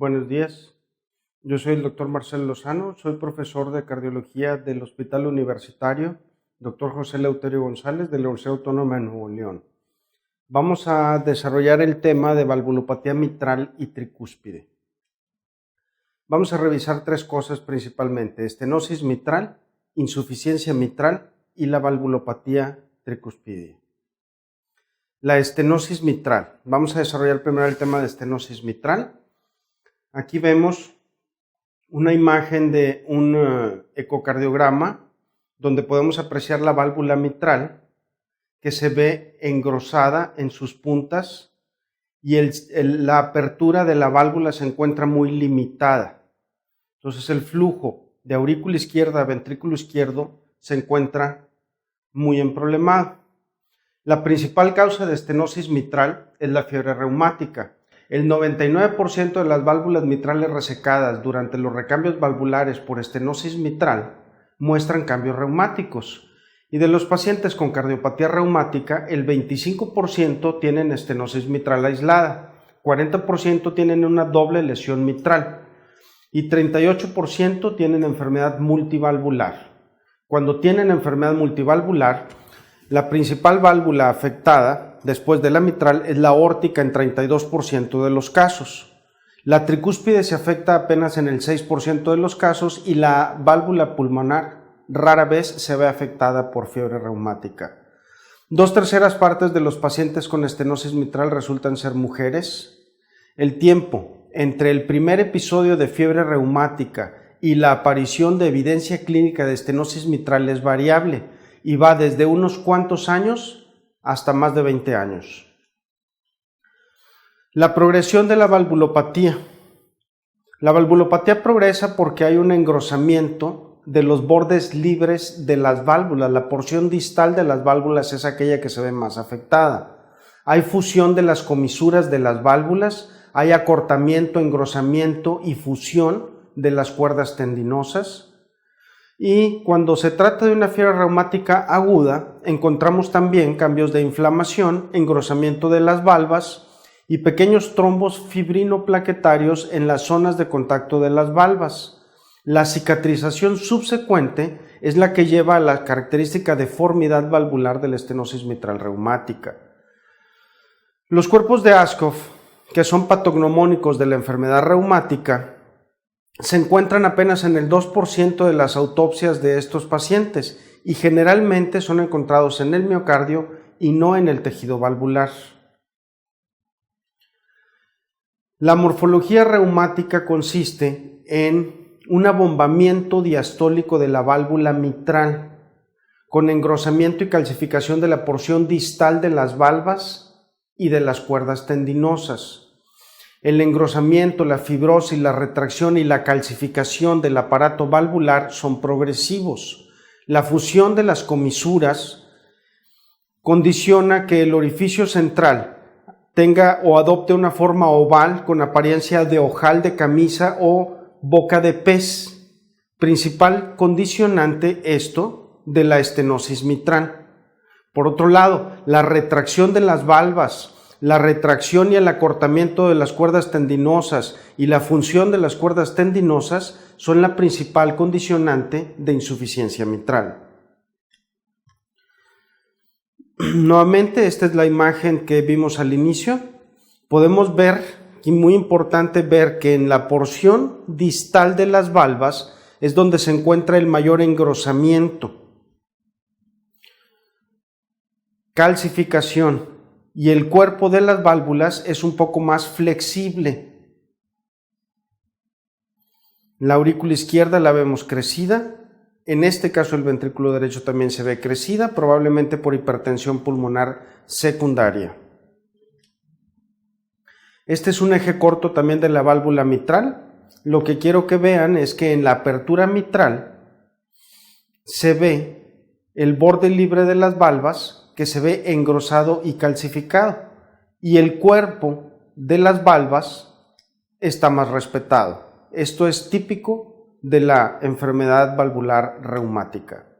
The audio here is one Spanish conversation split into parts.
Buenos días, yo soy el doctor Marcelo Lozano, soy profesor de cardiología del Hospital Universitario Dr. José Eleuterio González de la Universidad Autónoma de Nuevo León. Vamos a desarrollar el tema de valvulopatía mitral y tricúspide. Vamos a revisar tres cosas principalmente: estenosis mitral, insuficiencia mitral y la valvulopatía tricúspide. La estenosis mitral. Vamos a desarrollar primero el tema de estenosis mitral. Aquí vemos una imagen de un ecocardiograma donde podemos apreciar la válvula mitral que se ve engrosada en sus puntas y la apertura de la válvula se encuentra muy limitada. Entonces el flujo de aurícula izquierda a ventrículo izquierdo se encuentra muy emproblemado. La principal causa de estenosis mitral es la fiebre reumática. El 99% de las válvulas mitrales resecadas durante los recambios valvulares por estenosis mitral muestran cambios reumáticos. Y de los pacientes con cardiopatía reumática, el 25% tienen estenosis mitral aislada, 40% tienen una doble lesión mitral y 38% tienen enfermedad multivalvular. Cuando tienen enfermedad multivalvular, la principal válvula afectada después de la mitral es la aórtica en 32% de los casos. La tricúspide se afecta apenas en el 6% de los casos y la válvula pulmonar rara vez se ve afectada por fiebre reumática. 2/3 partes de los pacientes con estenosis mitral resultan ser mujeres. El tiempo entre el primer episodio de fiebre reumática y la aparición de evidencia clínica de estenosis mitral es variable y va desde unos cuantos años hasta más de 20 años. La progresión de la valvulopatía. La valvulopatía progresa porque hay un engrosamiento de los bordes libres de las válvulas. La porción distal de las válvulas es aquella que se ve más afectada. Hay fusión de las comisuras de las válvulas, hay acortamiento, engrosamiento y fusión de las cuerdas tendinosas. Y cuando se trata de una fiebre reumática aguda, encontramos también cambios de inflamación, engrosamiento de las valvas y pequeños trombos fibrinoplaquetarios en las zonas de contacto de las valvas. La cicatrización subsecuente es la que lleva a la característica deformidad valvular de la estenosis mitral reumática. Los cuerpos de Askoff, que son patognomónicos de la enfermedad reumática, se encuentran apenas en el 2% de las autopsias de estos pacientes y generalmente son encontrados en el miocardio y no en el tejido valvular. La morfología reumática consiste en un abombamiento diastólico de la válvula mitral con engrosamiento y calcificación de la porción distal de las valvas y de las cuerdas tendinosas. El engrosamiento, la fibrosis, la retracción y la calcificación del aparato valvular son progresivos. La fusión de las comisuras condiciona que el orificio central tenga o adopte una forma oval con apariencia de ojal de camisa o boca de pez, principal condicionante esto de la estenosis mitral. Por otro lado, la retracción de las valvas, la retracción y el acortamiento de las cuerdas tendinosas y la función de las cuerdas tendinosas son la principal condicionante de insuficiencia mitral. Nuevamente, esta es la imagen que vimos al inicio. Podemos ver, y muy importante ver, que en la porción distal de las valvas es donde se encuentra el mayor engrosamiento, calcificación, y el cuerpo de las válvulas es un poco más flexible. La aurícula izquierda la vemos crecida, en este caso el ventrículo derecho también se ve crecida, probablemente por hipertensión pulmonar secundaria. Este es un eje corto también de la válvula mitral. Lo que quiero que vean es que en la apertura mitral se ve el borde libre de las valvas que se ve engrosado y calcificado, y el cuerpo de las valvas está más respetado. Esto es típico de la enfermedad valvular reumática.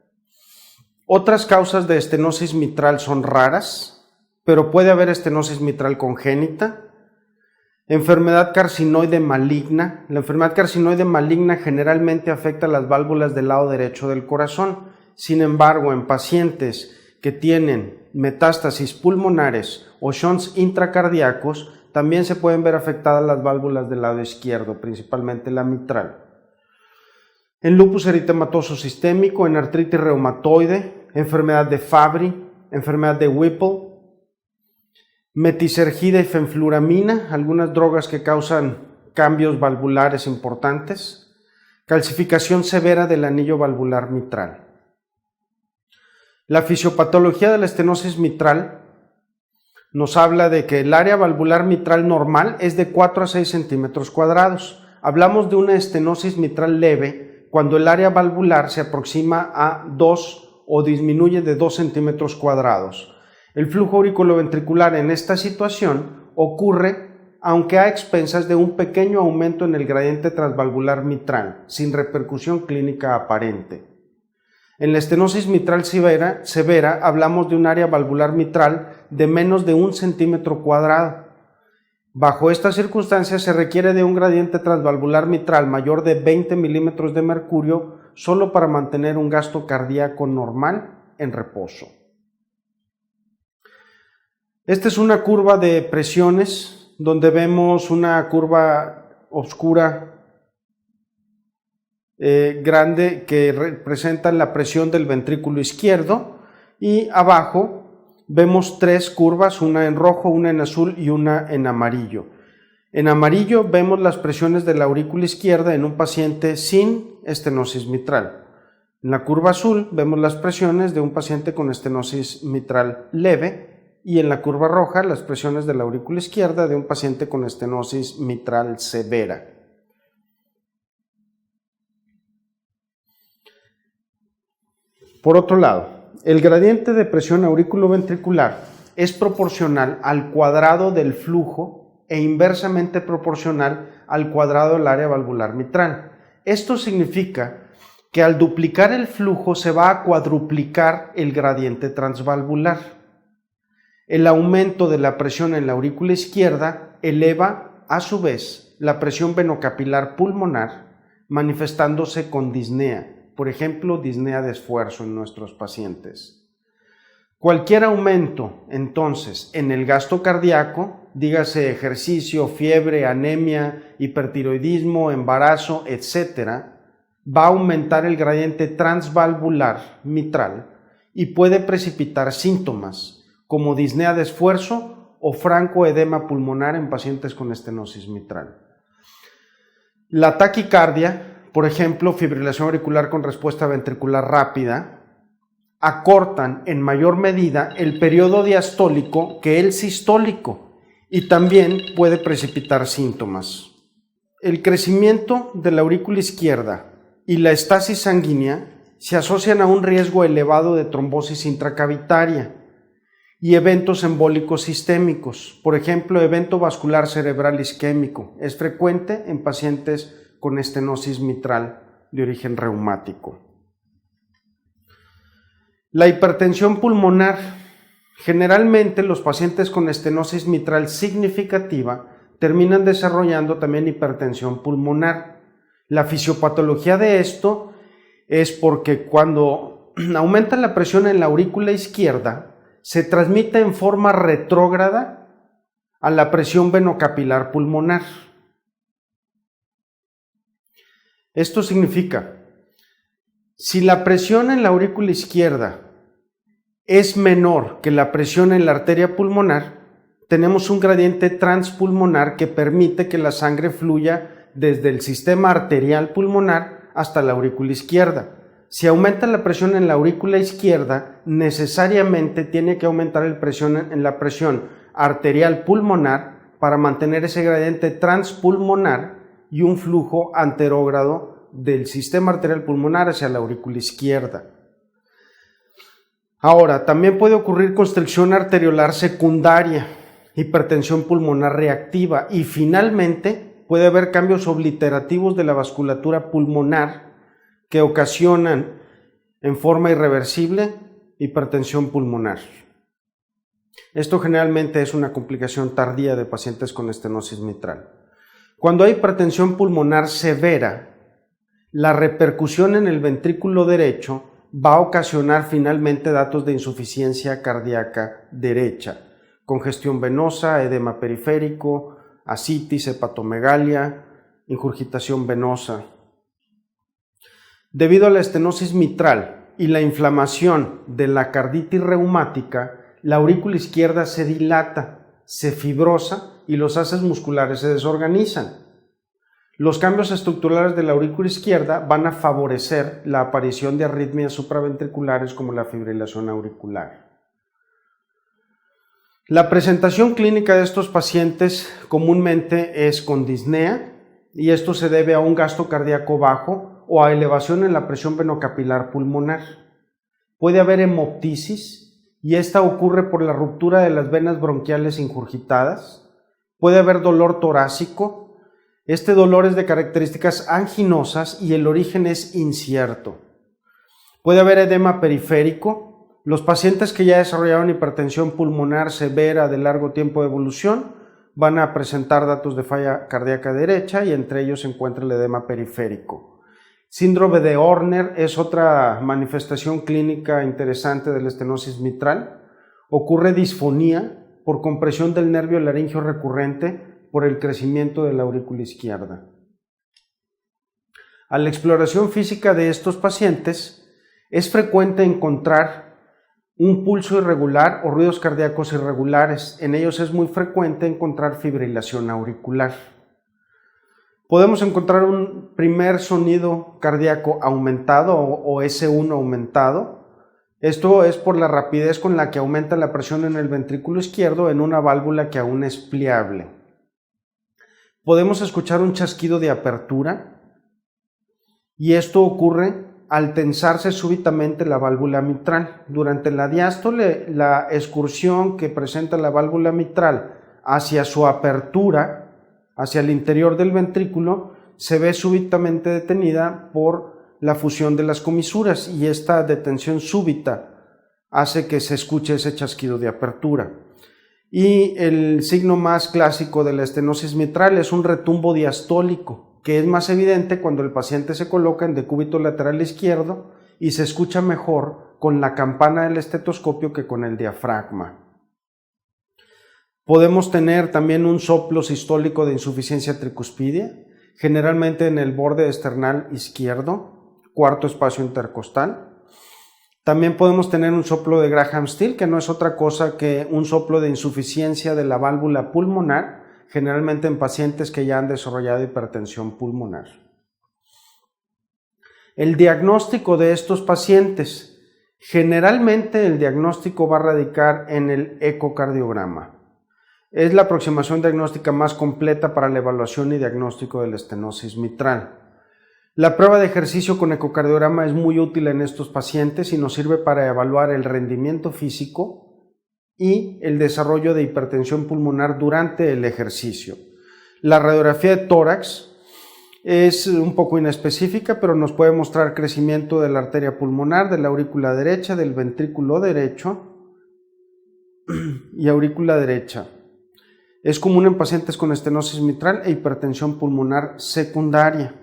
Otras causas de estenosis mitral son raras, pero puede haber estenosis mitral congénita. Enfermedad carcinoide maligna. La enfermedad carcinoide maligna generalmente afecta las válvulas del lado derecho del corazón. Sin embargo, en pacientes que tienen metástasis pulmonares o shunts intracardíacos, también se pueden ver afectadas las válvulas del lado izquierdo, principalmente la mitral. En lupus eritematoso sistémico, en artritis reumatoide, enfermedad de Fabry, enfermedad de Whipple, metisergida y fenfluramina, algunas drogas que causan cambios valvulares importantes, calcificación severa del anillo valvular mitral. La fisiopatología de la estenosis mitral nos habla de que el área valvular mitral normal es de 4 a 6 centímetros cuadrados. Hablamos de una estenosis mitral leve cuando el área valvular se aproxima a 2 o disminuye de 2 centímetros cuadrados. El flujo auriculoventricular en esta situación ocurre aunque a expensas de un pequeño aumento en el gradiente transvalvular mitral, sin repercusión clínica aparente. En la estenosis mitral severa hablamos de un área valvular mitral de menos de 1 centímetro cuadrado. Bajo estas circunstancias se requiere de un gradiente transvalvular mitral mayor de 20 milímetros de mercurio solo para mantener un gasto cardíaco normal en reposo. Esta es una curva de presiones donde vemos una curva oscura grande que representa la presión del ventrículo izquierdo, y abajo vemos 3 curvas, una en rojo, una en azul y una en amarillo. En amarillo vemos las presiones de la aurícula izquierda en un paciente sin estenosis mitral. En la curva azul vemos las presiones de un paciente con estenosis mitral leve, y en la curva roja las presiones de la aurícula izquierda de un paciente con estenosis mitral severa. Por otro lado, el gradiente de presión auriculoventricular es proporcional al cuadrado del flujo e inversamente proporcional al cuadrado del área valvular mitral. Esto significa que al duplicar el flujo se va a cuadruplicar el gradiente transvalvular. El aumento de la presión en la aurícula izquierda eleva a su vez la presión venocapilar pulmonar, manifestándose con disnea. Por ejemplo, disnea de esfuerzo en nuestros pacientes. Cualquier aumento, entonces, en el gasto cardíaco, dígase ejercicio, fiebre, anemia, hipertiroidismo, embarazo, etc., va a aumentar el gradiente transvalvular mitral y puede precipitar síntomas como disnea de esfuerzo o francoedema pulmonar en pacientes con estenosis mitral. La taquicardia, por ejemplo, fibrilación auricular con respuesta ventricular rápida, acortan en mayor medida el periodo diastólico que el sistólico y también puede precipitar síntomas. El crecimiento de la aurícula izquierda y la estasis sanguínea se asocian a un riesgo elevado de trombosis intracavitaria y eventos embólicos sistémicos. Por ejemplo, evento vascular cerebral isquémico es frecuente en pacientes con estenosis mitral de origen reumático. La hipertensión pulmonar. Generalmente los pacientes con estenosis mitral significativa terminan desarrollando también hipertensión pulmonar. La fisiopatología de esto es porque cuando aumenta la presión en la aurícula izquierda, se transmite en forma retrógrada a la presión venocapilar pulmonar. Esto significa, si la presión en la aurícula izquierda es menor que la presión en la arteria pulmonar, tenemos un gradiente transpulmonar que permite que la sangre fluya desde el sistema arterial pulmonar hasta la aurícula izquierda. Si aumenta la presión en la aurícula izquierda, necesariamente tiene que aumentar la presión arterial pulmonar para mantener ese gradiente transpulmonar y un flujo anterógrado del sistema arterial pulmonar hacia la aurícula izquierda. Ahora, también puede ocurrir constricción arteriolar secundaria, hipertensión pulmonar reactiva y finalmente puede haber cambios obliterativos de la vasculatura pulmonar que ocasionan en forma irreversible hipertensión pulmonar. Esto generalmente es una complicación tardía de pacientes con estenosis mitral. Cuando hay hipertensión pulmonar severa, la repercusión en el ventrículo derecho va a ocasionar finalmente datos de insuficiencia cardíaca derecha, congestión venosa, edema periférico, ascitis, hepatomegalia, ingurgitación venosa. Debido a la estenosis mitral y la inflamación de la carditis reumática, la aurícula izquierda se dilata, se fibrosa y los haces musculares se desorganizan. Los cambios estructurales de la aurícula izquierda van a favorecer la aparición de arritmias supraventriculares como la fibrilación auricular. La presentación clínica de estos pacientes comúnmente es con disnea y esto se debe a un gasto cardíaco bajo o a elevación en la presión venocapilar pulmonar. Puede haber hemoptisis y esta ocurre por la ruptura de las venas bronquiales ingurgitadas. Puede haber dolor torácico. Este dolor es de características anginosas y el origen es incierto. Puede haber edema periférico. Los pacientes que ya desarrollaron hipertensión pulmonar severa de largo tiempo de evolución van a presentar datos de falla cardíaca derecha y entre ellos se encuentra el edema periférico. Síndrome de Horner es otra manifestación clínica interesante de la estenosis mitral. Ocurre disfonía por compresión del nervio laringio recurrente por el crecimiento de la aurícula izquierda. A la exploración física de estos pacientes es frecuente encontrar un pulso irregular o ruidos cardíacos irregulares. En ellos es muy frecuente encontrar fibrilación auricular. Podemos encontrar un primer sonido cardíaco aumentado o S1 aumentado. Esto es por la rapidez con la que aumenta la presión en el ventrículo izquierdo en una válvula que aún es pliable. Podemos escuchar un chasquido de apertura y esto ocurre al tensarse súbitamente la válvula mitral. Durante la diástole, la excursión que presenta la válvula mitral hacia su apertura, hacia el interior del ventrículo, se ve súbitamente detenida por la fusión de las comisuras y esta detención súbita hace que se escuche ese chasquido de apertura. Y el signo más clásico de la estenosis mitral es un retumbo diastólico, que es más evidente cuando el paciente se coloca en decúbito lateral izquierdo y se escucha mejor con la campana del estetoscopio que con el diafragma. Podemos tener también un soplo sistólico de insuficiencia tricuspidia, generalmente en el borde esternal izquierdo, cuarto espacio intercostal. También podemos tener un soplo de Graham-Still, que no es otra cosa que un soplo de insuficiencia de la válvula pulmonar, generalmente en pacientes que ya han desarrollado hipertensión pulmonar. El diagnóstico de estos pacientes, generalmente el diagnóstico va a radicar en el ecocardiograma. Es la aproximación diagnóstica más completa para la evaluación y diagnóstico de la estenosis mitral. La prueba de ejercicio con ecocardiograma es muy útil en estos pacientes y nos sirve para evaluar el rendimiento físico y el desarrollo de hipertensión pulmonar durante el ejercicio. La radiografía de tórax es un poco inespecífica, pero nos puede mostrar crecimiento de la arteria pulmonar, de la aurícula derecha, del ventrículo derecho y aurícula derecha. Es común en pacientes con estenosis mitral e hipertensión pulmonar secundaria.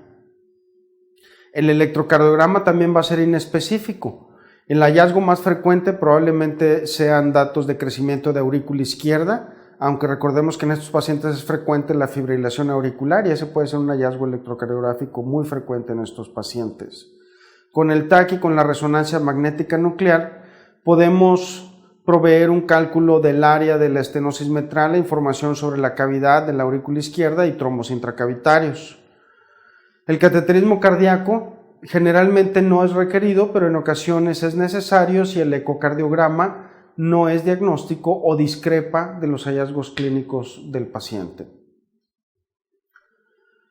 El electrocardiograma también va a ser inespecífico. El hallazgo más frecuente probablemente sean datos de crecimiento de aurícula izquierda, aunque recordemos que en estos pacientes es frecuente la fibrilación auricular y ese puede ser un hallazgo electrocardiográfico muy frecuente en estos pacientes. Con el TAC y con la resonancia magnética nuclear podemos proveer un cálculo del área de la estenosis mitral e información sobre la cavidad de la aurícula izquierda y trombos intracavitarios. El cateterismo cardíaco generalmente no es requerido, pero en ocasiones es necesario si el ecocardiograma no es diagnóstico o discrepa de los hallazgos clínicos del paciente.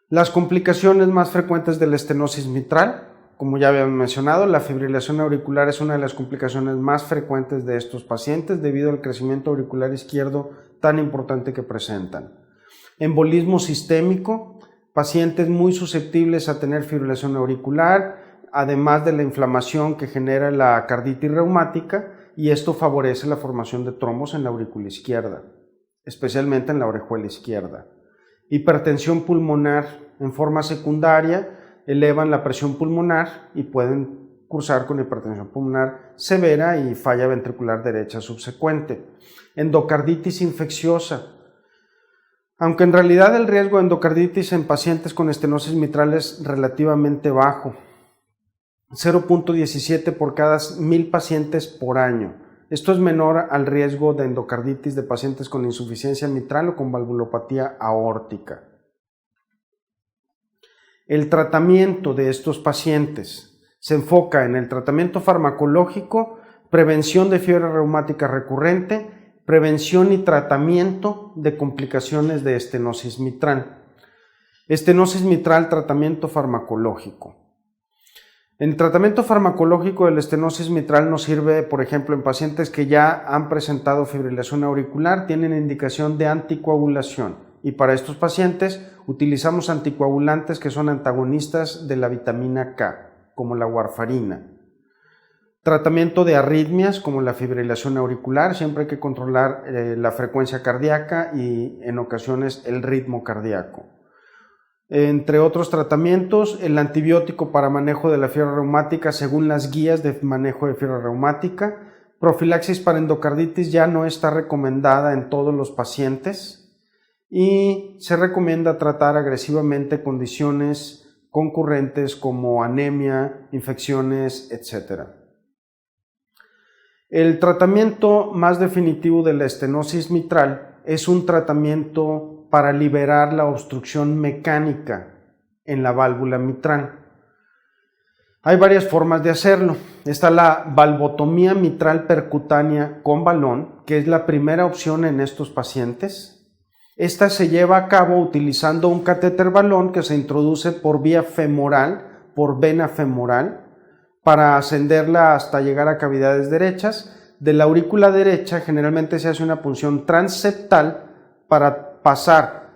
Las complicaciones más frecuentes de la estenosis mitral, como ya habíamos mencionado, la fibrilación auricular es una de las complicaciones más frecuentes de estos pacientes debido al crecimiento auricular izquierdo tan importante que presentan. Embolismo sistémico, pacientes muy susceptibles a tener fibrilación auricular, además de la inflamación que genera la carditis reumática, y esto favorece la formación de trombos en la aurícula izquierda, especialmente en la orejuela izquierda. Hipertensión pulmonar en forma secundaria elevan la presión pulmonar y pueden cursar con hipertensión pulmonar severa y falla ventricular derecha subsecuente. Endocarditis infecciosa. Aunque en realidad el riesgo de endocarditis en pacientes con estenosis mitral es relativamente bajo, 0.17 por cada 1000 pacientes por año. Esto es menor al riesgo de endocarditis de pacientes con insuficiencia mitral o con valvulopatía aórtica. El tratamiento de estos pacientes se enfoca en el tratamiento farmacológico, prevención de fiebre reumática recurrente, prevención y tratamiento de complicaciones de estenosis mitral. Estenosis mitral, tratamiento farmacológico. El tratamiento farmacológico de la estenosis mitral nos sirve, por ejemplo, en pacientes que ya han presentado fibrilación auricular, tienen indicación de anticoagulación, y para estos pacientes utilizamos anticoagulantes que son antagonistas de la vitamina K, como la warfarina. Tratamiento de arritmias como la fibrilación auricular, siempre hay que controlar la frecuencia cardíaca y en ocasiones el ritmo cardíaco. Entre otros tratamientos, el antibiótico para manejo de la fiebre reumática según las guías de manejo de fiebre reumática. Profilaxis para endocarditis ya no está recomendada en todos los pacientes y se recomienda tratar agresivamente condiciones concurrentes como anemia, infecciones, etc. El tratamiento más definitivo de la estenosis mitral es un tratamiento para liberar la obstrucción mecánica en la válvula mitral. Hay varias formas de hacerlo. Está la valvotomía mitral percutánea con balón, que es la primera opción en estos pacientes. Esta se lleva a cabo utilizando un catéter balón que se introduce por vía femoral, por vena femoral, para ascenderla hasta llegar a cavidades derechas. De la aurícula derecha generalmente se hace una punción transeptal para pasar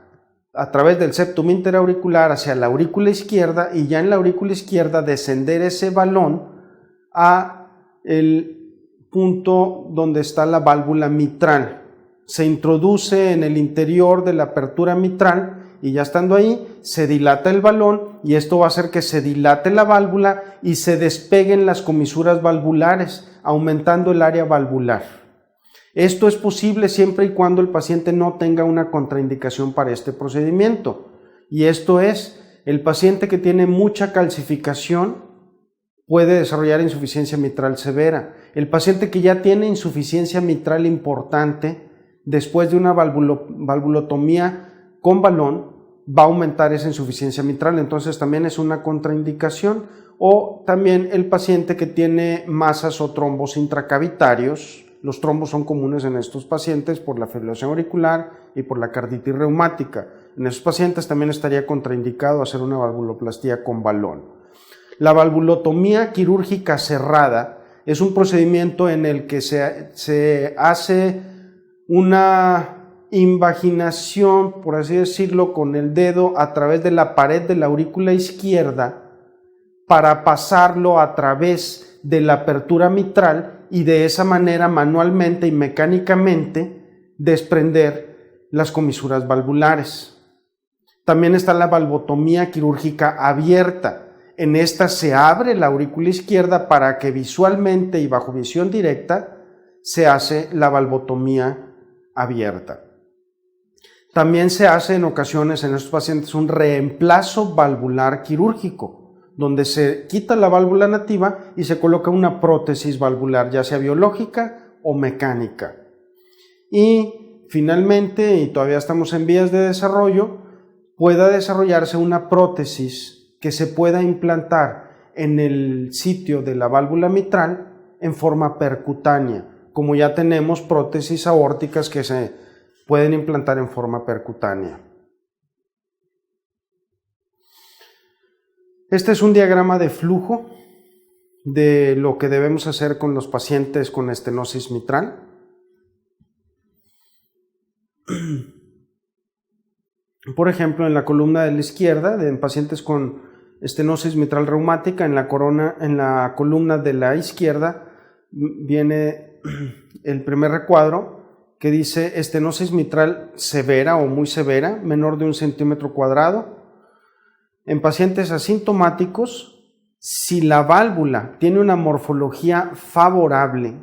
a través del septum interauricular hacia la aurícula izquierda y ya en la aurícula izquierda descender ese balón a el punto donde está la válvula mitral. Se introduce en el interior de la apertura mitral y ya estando ahí se dilata el balón y esto va a hacer que se dilate la válvula y se despeguen las comisuras valvulares, aumentando el área valvular. Esto es posible siempre y cuando el paciente no tenga una contraindicación para este procedimiento. Y esto es, el paciente que tiene mucha calcificación puede desarrollar insuficiencia mitral severa. El paciente que ya tiene insuficiencia mitral importante, después de una valvulotomía con balón, va a aumentar esa insuficiencia mitral, entonces también es una contraindicación. O también el paciente que tiene masas o trombos intracavitarios. Los trombos son comunes en estos pacientes por la fibrilación auricular y por la carditis reumática. En esos pacientes también estaría contraindicado hacer una valvuloplastía con balón. La valvulotomía quirúrgica cerrada es un procedimiento en el que se hace una invaginación, por así decirlo, con el dedo a través de la pared de la aurícula izquierda para pasarlo a través de la apertura mitral y de esa manera manualmente y mecánicamente desprender las comisuras valvulares. También está la valvotomía quirúrgica abierta. En esta se abre la aurícula izquierda para que visualmente y bajo visión directa se hace la valvotomía abierta. También se hace en ocasiones en estos pacientes un reemplazo valvular quirúrgico, donde se quita la válvula nativa y se coloca una prótesis valvular, ya sea biológica o mecánica. Y finalmente, y todavía estamos en vías de desarrollo, pueda desarrollarse una prótesis que se pueda implantar en el sitio de la válvula mitral en forma percutánea, como ya tenemos prótesis aórticas que se pueden implantar en forma percutánea. Este es un diagrama de flujo de lo que debemos hacer con los pacientes con estenosis mitral. Por ejemplo, en la columna de la izquierda, en pacientes con estenosis mitral reumática, en la columna de la izquierda viene el primer recuadro que dice estenosis mitral severa o muy severa, menor de 1 centímetro cuadrado. En pacientes asintomáticos, si la válvula tiene una morfología favorable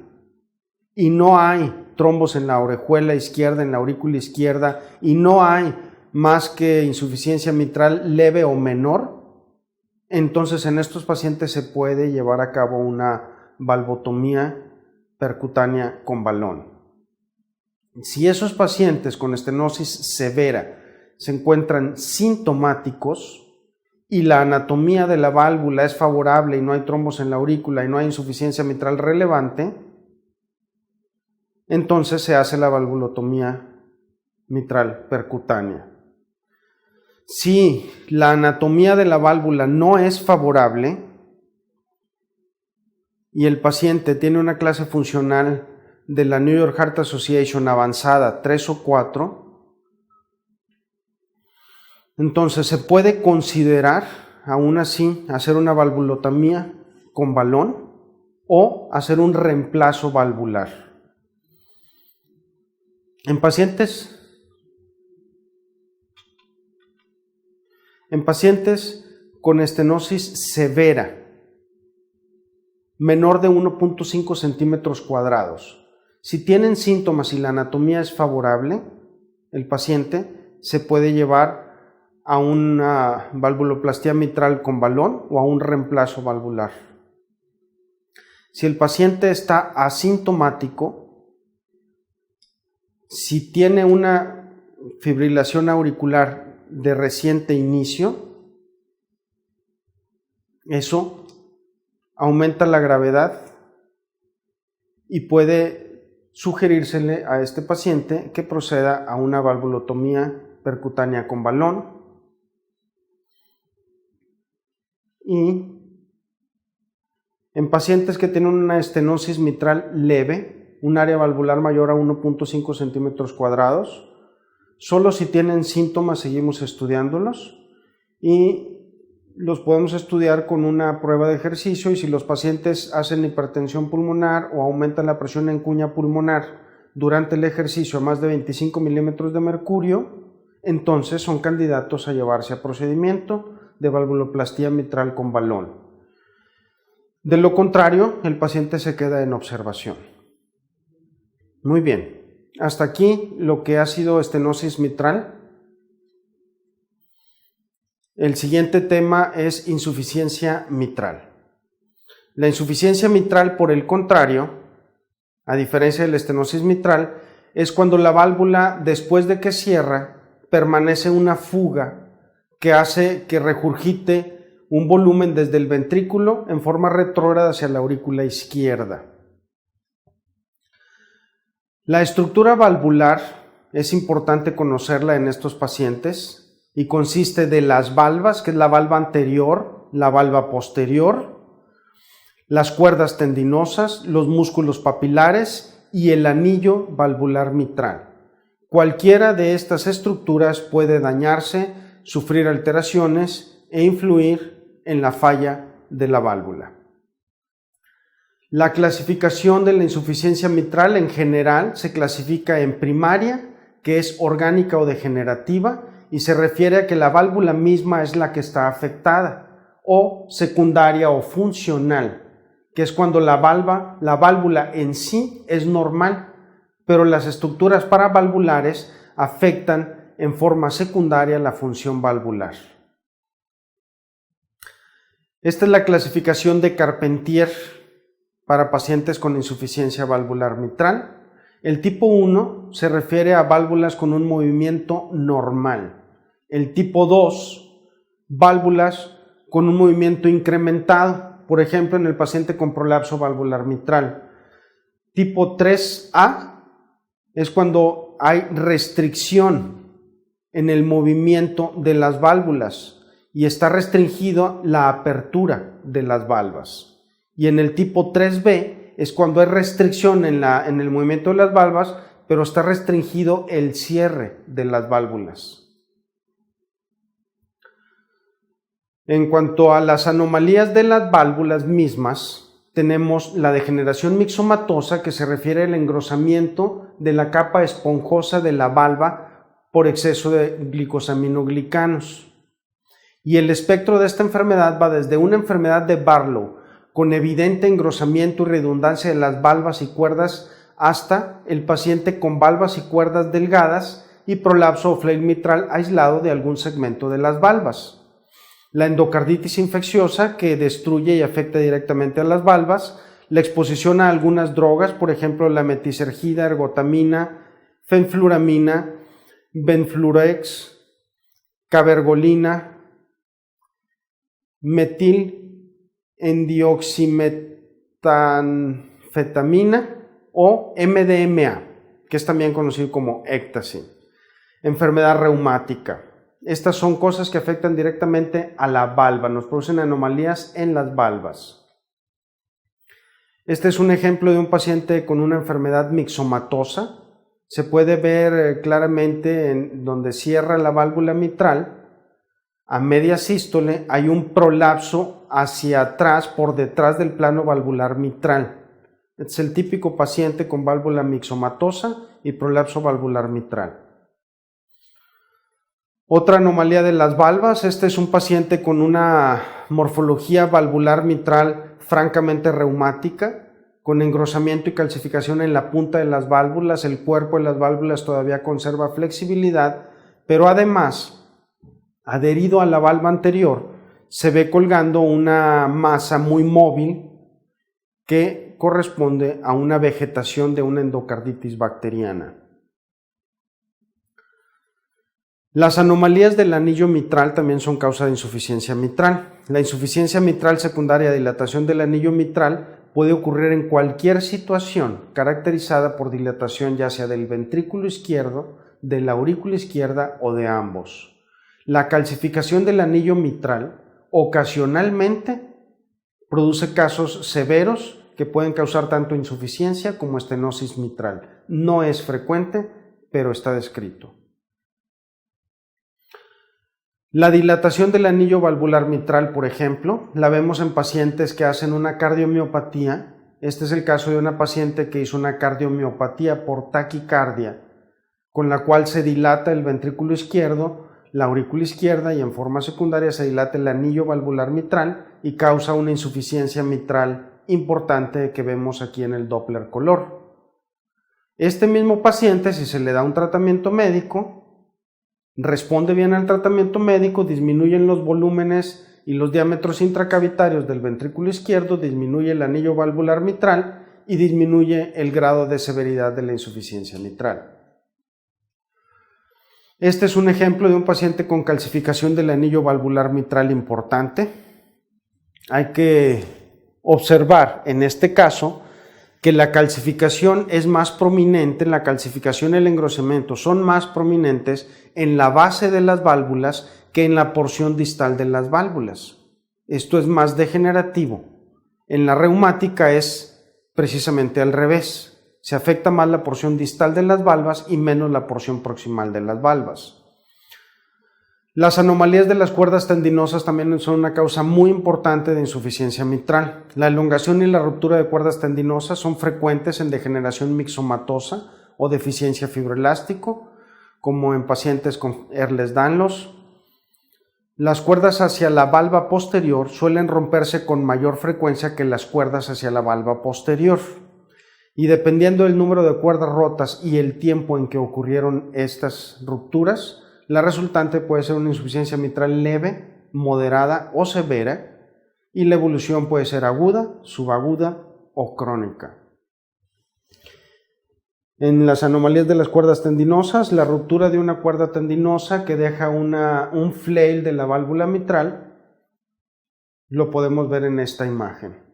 y no hay trombos en la orejuela izquierda, en la aurícula izquierda, y no hay más que insuficiencia mitral leve o menor, entonces en estos pacientes se puede llevar a cabo una valvotomía percutánea con balón. Si esos pacientes con estenosis severa se encuentran sintomáticos y la anatomía de la válvula es favorable y no hay trombos en la aurícula y no hay insuficiencia mitral relevante, entonces se hace la valvulotomía mitral percutánea. Si la anatomía de la válvula no es favorable y el paciente tiene una clase funcional de la New York Heart Association avanzada 3 o 4, entonces se puede considerar aún así hacer una valvulotomía con balón o hacer un reemplazo valvular. En pacientes con estenosis severa, menor de 1.5 centímetros cuadrados, si tienen síntomas y la anatomía es favorable, el paciente se puede llevar a una valvuloplastia mitral con balón o a un reemplazo valvular. Si el paciente está asintomático, si tiene una fibrilación auricular de reciente inicio, eso aumenta la gravedad y puede sugerírsele a este paciente que proceda a una valvulotomía percutánea con balón. Y en pacientes que tienen una estenosis mitral leve, un área valvular mayor a 1.5 centímetros cuadrados, solo si tienen síntomas seguimos estudiándolos y los podemos estudiar con una prueba de ejercicio, y si los pacientes hacen hipertensión pulmonar o aumentan la presión en cuña pulmonar durante el ejercicio a más de 25 milímetros de mercurio, entonces son candidatos a llevarse a procedimiento de valvuloplastía mitral con balón. De lo contrario, el paciente se queda en observación. Muy bien, hasta aquí lo que ha sido estenosis mitral. El siguiente tema es insuficiencia mitral. La insuficiencia mitral, por el contrario, a diferencia de la estenosis mitral, es cuando la válvula, después de que cierra, permanece una fuga que hace que regurgite un volumen desde el ventrículo en forma retrógrada hacia la aurícula izquierda. La estructura valvular es importante conocerla en estos pacientes y consiste de las valvas, que es la valva anterior, la valva posterior, las cuerdas tendinosas, los músculos papilares y el anillo valvular mitral. Cualquiera de estas estructuras puede dañarse, sufrir alteraciones e influir en la falla de la válvula. La clasificación de la insuficiencia mitral en general se clasifica en primaria, que es orgánica o degenerativa, y se refiere a que la válvula misma es la que está afectada, o secundaria o funcional, que es cuando la válvula en sí es normal, pero las estructuras paravalvulares afectan en forma secundaria la función valvular. Esta es la clasificación de Carpentier para pacientes con insuficiencia valvular mitral. El tipo 1 se refiere a válvulas con un movimiento normal. El tipo 2, válvulas con un movimiento incrementado, por ejemplo en el paciente con prolapso valvular mitral. Tipo 3A es cuando hay restricción en el movimiento de las válvulas y está restringido la apertura de las valvas. Y en el tipo 3B es cuando hay restricción en el movimiento de las valvas, pero está restringido el cierre de las válvulas. En cuanto a las anomalías de las válvulas mismas, tenemos la degeneración mixomatosa, que se refiere al engrosamiento de la capa esponjosa de la valva por exceso de glicosaminoglicanos. Y el espectro de esta enfermedad va desde una enfermedad de Barlow, con evidente engrosamiento y redundancia de las valvas y cuerdas, hasta el paciente con valvas y cuerdas delgadas y prolapso o flail mitral aislado de algún segmento de las valvas. La endocarditis infecciosa, que destruye y afecta directamente a las valvas, la exposición a algunas drogas, por ejemplo la metisergida, ergotamina, fenfluramina, benfluorex, cabergolina, metilendioximetanfetamina o MDMA, que es también conocido como éxtasis. Enfermedad reumática. Estas son cosas que afectan directamente a la valva, nos producen anomalías en las valvas. Este es un ejemplo de un paciente con una enfermedad mixomatosa. Se puede ver claramente en donde cierra la válvula mitral, a media sístole hay un prolapso hacia atrás, por detrás del plano valvular mitral. Este es el típico paciente con válvula mixomatosa y prolapso valvular mitral. Otra anomalía de las valvas, este es un paciente con una morfología valvular mitral francamente reumática, con engrosamiento y calcificación en la punta de las válvulas. El cuerpo de las válvulas todavía conserva flexibilidad, pero además, adherido a la valva anterior, se ve colgando una masa muy móvil que corresponde a una vegetación de una endocarditis bacteriana. Las anomalías del anillo mitral también son causa de insuficiencia mitral. La insuficiencia mitral secundaria a dilatación del anillo mitral puede ocurrir en cualquier situación caracterizada por dilatación ya sea del ventrículo izquierdo, de la aurícula izquierda o de ambos. La calcificación del anillo mitral ocasionalmente produce casos severos que pueden causar tanto insuficiencia como estenosis mitral. No es frecuente, pero está descrito. La dilatación del anillo valvular mitral, por ejemplo, la vemos en pacientes que hacen una cardiomiopatía. Este es el caso de una paciente que hizo una cardiomiopatía por taquicardia, con la cual se dilata el ventrículo izquierdo, la aurícula izquierda y en forma secundaria se dilata el anillo valvular mitral y causa una insuficiencia mitral importante que vemos aquí en el Doppler color. Este mismo paciente, si se le da un tratamiento médico, responde bien al tratamiento médico, disminuyen los volúmenes y los diámetros intracavitarios del ventrículo izquierdo, disminuye el anillo valvular mitral y disminuye el grado de severidad de la insuficiencia mitral. Este es un ejemplo de un paciente con calcificación del anillo valvular mitral importante. Hay que observar en este caso que la calcificación es más prominente, la calcificación y el engrosamiento son más prominentes en la base de las válvulas que en la porción distal de las válvulas. Esto es más degenerativo. En la reumática es precisamente al revés. Se afecta más la porción distal de las valvas y menos la porción proximal de las valvas. Las anomalías de las cuerdas tendinosas también son una causa muy importante de insuficiencia mitral. La elongación y la ruptura de cuerdas tendinosas son frecuentes en degeneración mixomatosa o deficiencia fibroelástico, como en pacientes con Ehlers-Danlos. Las cuerdas hacia la valva posterior suelen romperse con mayor frecuencia que las cuerdas hacia la valva posterior. Y dependiendo del número de cuerdas rotas y el tiempo en que ocurrieron estas rupturas, la resultante puede ser una insuficiencia mitral leve, moderada o severa, y la evolución puede ser aguda, subaguda o crónica. En las anomalías de las cuerdas tendinosas, la ruptura de una cuerda tendinosa que deja un flail de la válvula mitral, lo podemos ver en esta imagen.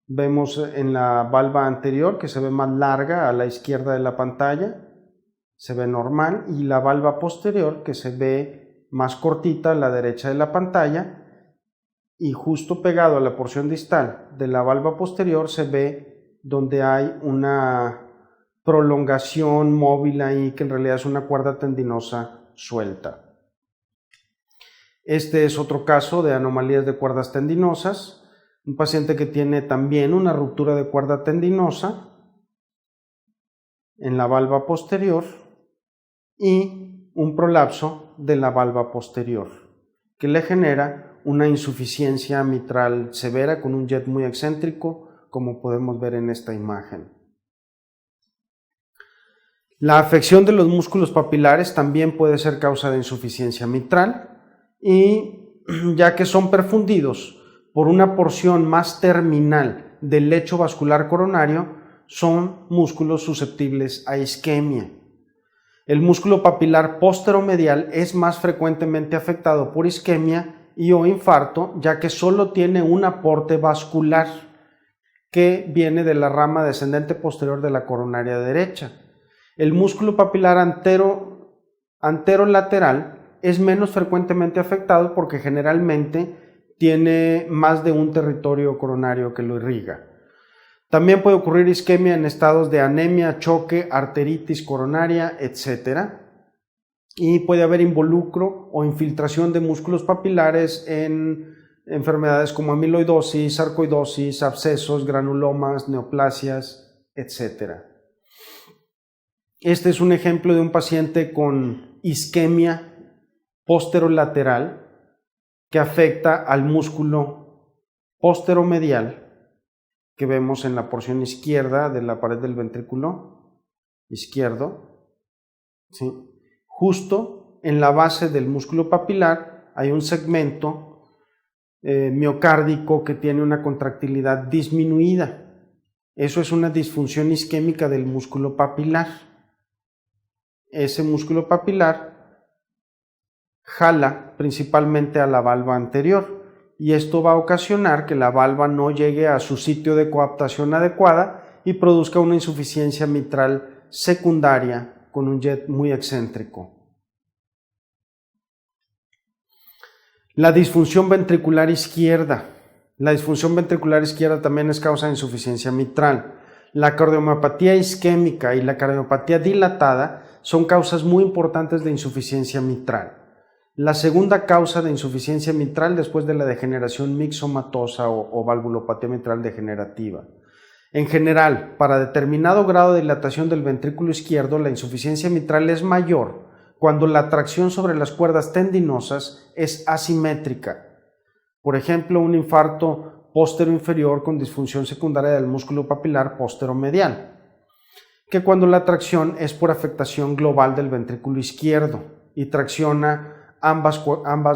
Vemos en la valva anterior que se ve más larga a la izquierda de la pantalla, se ve normal, y la valva posterior que se ve más cortita a la derecha de la pantalla, y justo pegado a la porción distal de la valva posterior se ve donde hay una prolongación móvil ahí que en realidad es una cuerda tendinosa suelta. Este es otro caso de anomalías de cuerdas tendinosas, un paciente que tiene también una ruptura de cuerda tendinosa en la valva posterior y un prolapso de la valva posterior, que le genera una insuficiencia mitral severa con un jet muy excéntrico, como podemos ver en esta imagen. La afección de los músculos papilares también puede ser causa de insuficiencia mitral, y ya que son perfundidos por una porción más terminal del lecho vascular coronario, son músculos susceptibles a isquemia. El músculo papilar posteromedial es más frecuentemente afectado por isquemia y o infarto, ya que solo tiene un aporte vascular que viene de la rama descendente posterior de la coronaria derecha. El músculo papilar anterolateral es menos frecuentemente afectado porque generalmente tiene más de un territorio coronario que lo irriga. También puede ocurrir isquemia en estados de anemia, choque, arteritis coronaria, etc. Y puede haber involucro o infiltración de músculos papilares en enfermedades como amiloidosis, sarcoidosis, abscesos, granulomas, neoplasias, etc. Este es un ejemplo de un paciente con isquemia posterolateral que afecta al músculo posteromedial que vemos en la porción izquierda de la pared del ventrículo izquierdo, ¿sí? Justo en la base del músculo papilar hay un segmento miocárdico que tiene una contractilidad disminuida. Eso es una disfunción isquémica del músculo papilar. Ese músculo papilar jala principalmente a la valva anterior y esto va a ocasionar que la valva no llegue a su sitio de coaptación adecuada y produzca una insuficiencia mitral secundaria con un jet muy excéntrico. La disfunción ventricular izquierda. La disfunción ventricular izquierda también es causa de insuficiencia mitral. La cardiomiopatía isquémica y la cardiomiopatía dilatada son causas muy importantes de insuficiencia mitral. La segunda causa de insuficiencia mitral después de la degeneración mixomatosa o valvulopatía mitral degenerativa. En general, para determinado grado de dilatación del ventrículo izquierdo, la insuficiencia mitral es mayor cuando la tracción sobre las cuerdas tendinosas es asimétrica. Por ejemplo, un infarto póstero-inferior con disfunción secundaria del músculo papilar póstero-medial, que cuando la tracción es por afectación global del ventrículo izquierdo y tracciona ambas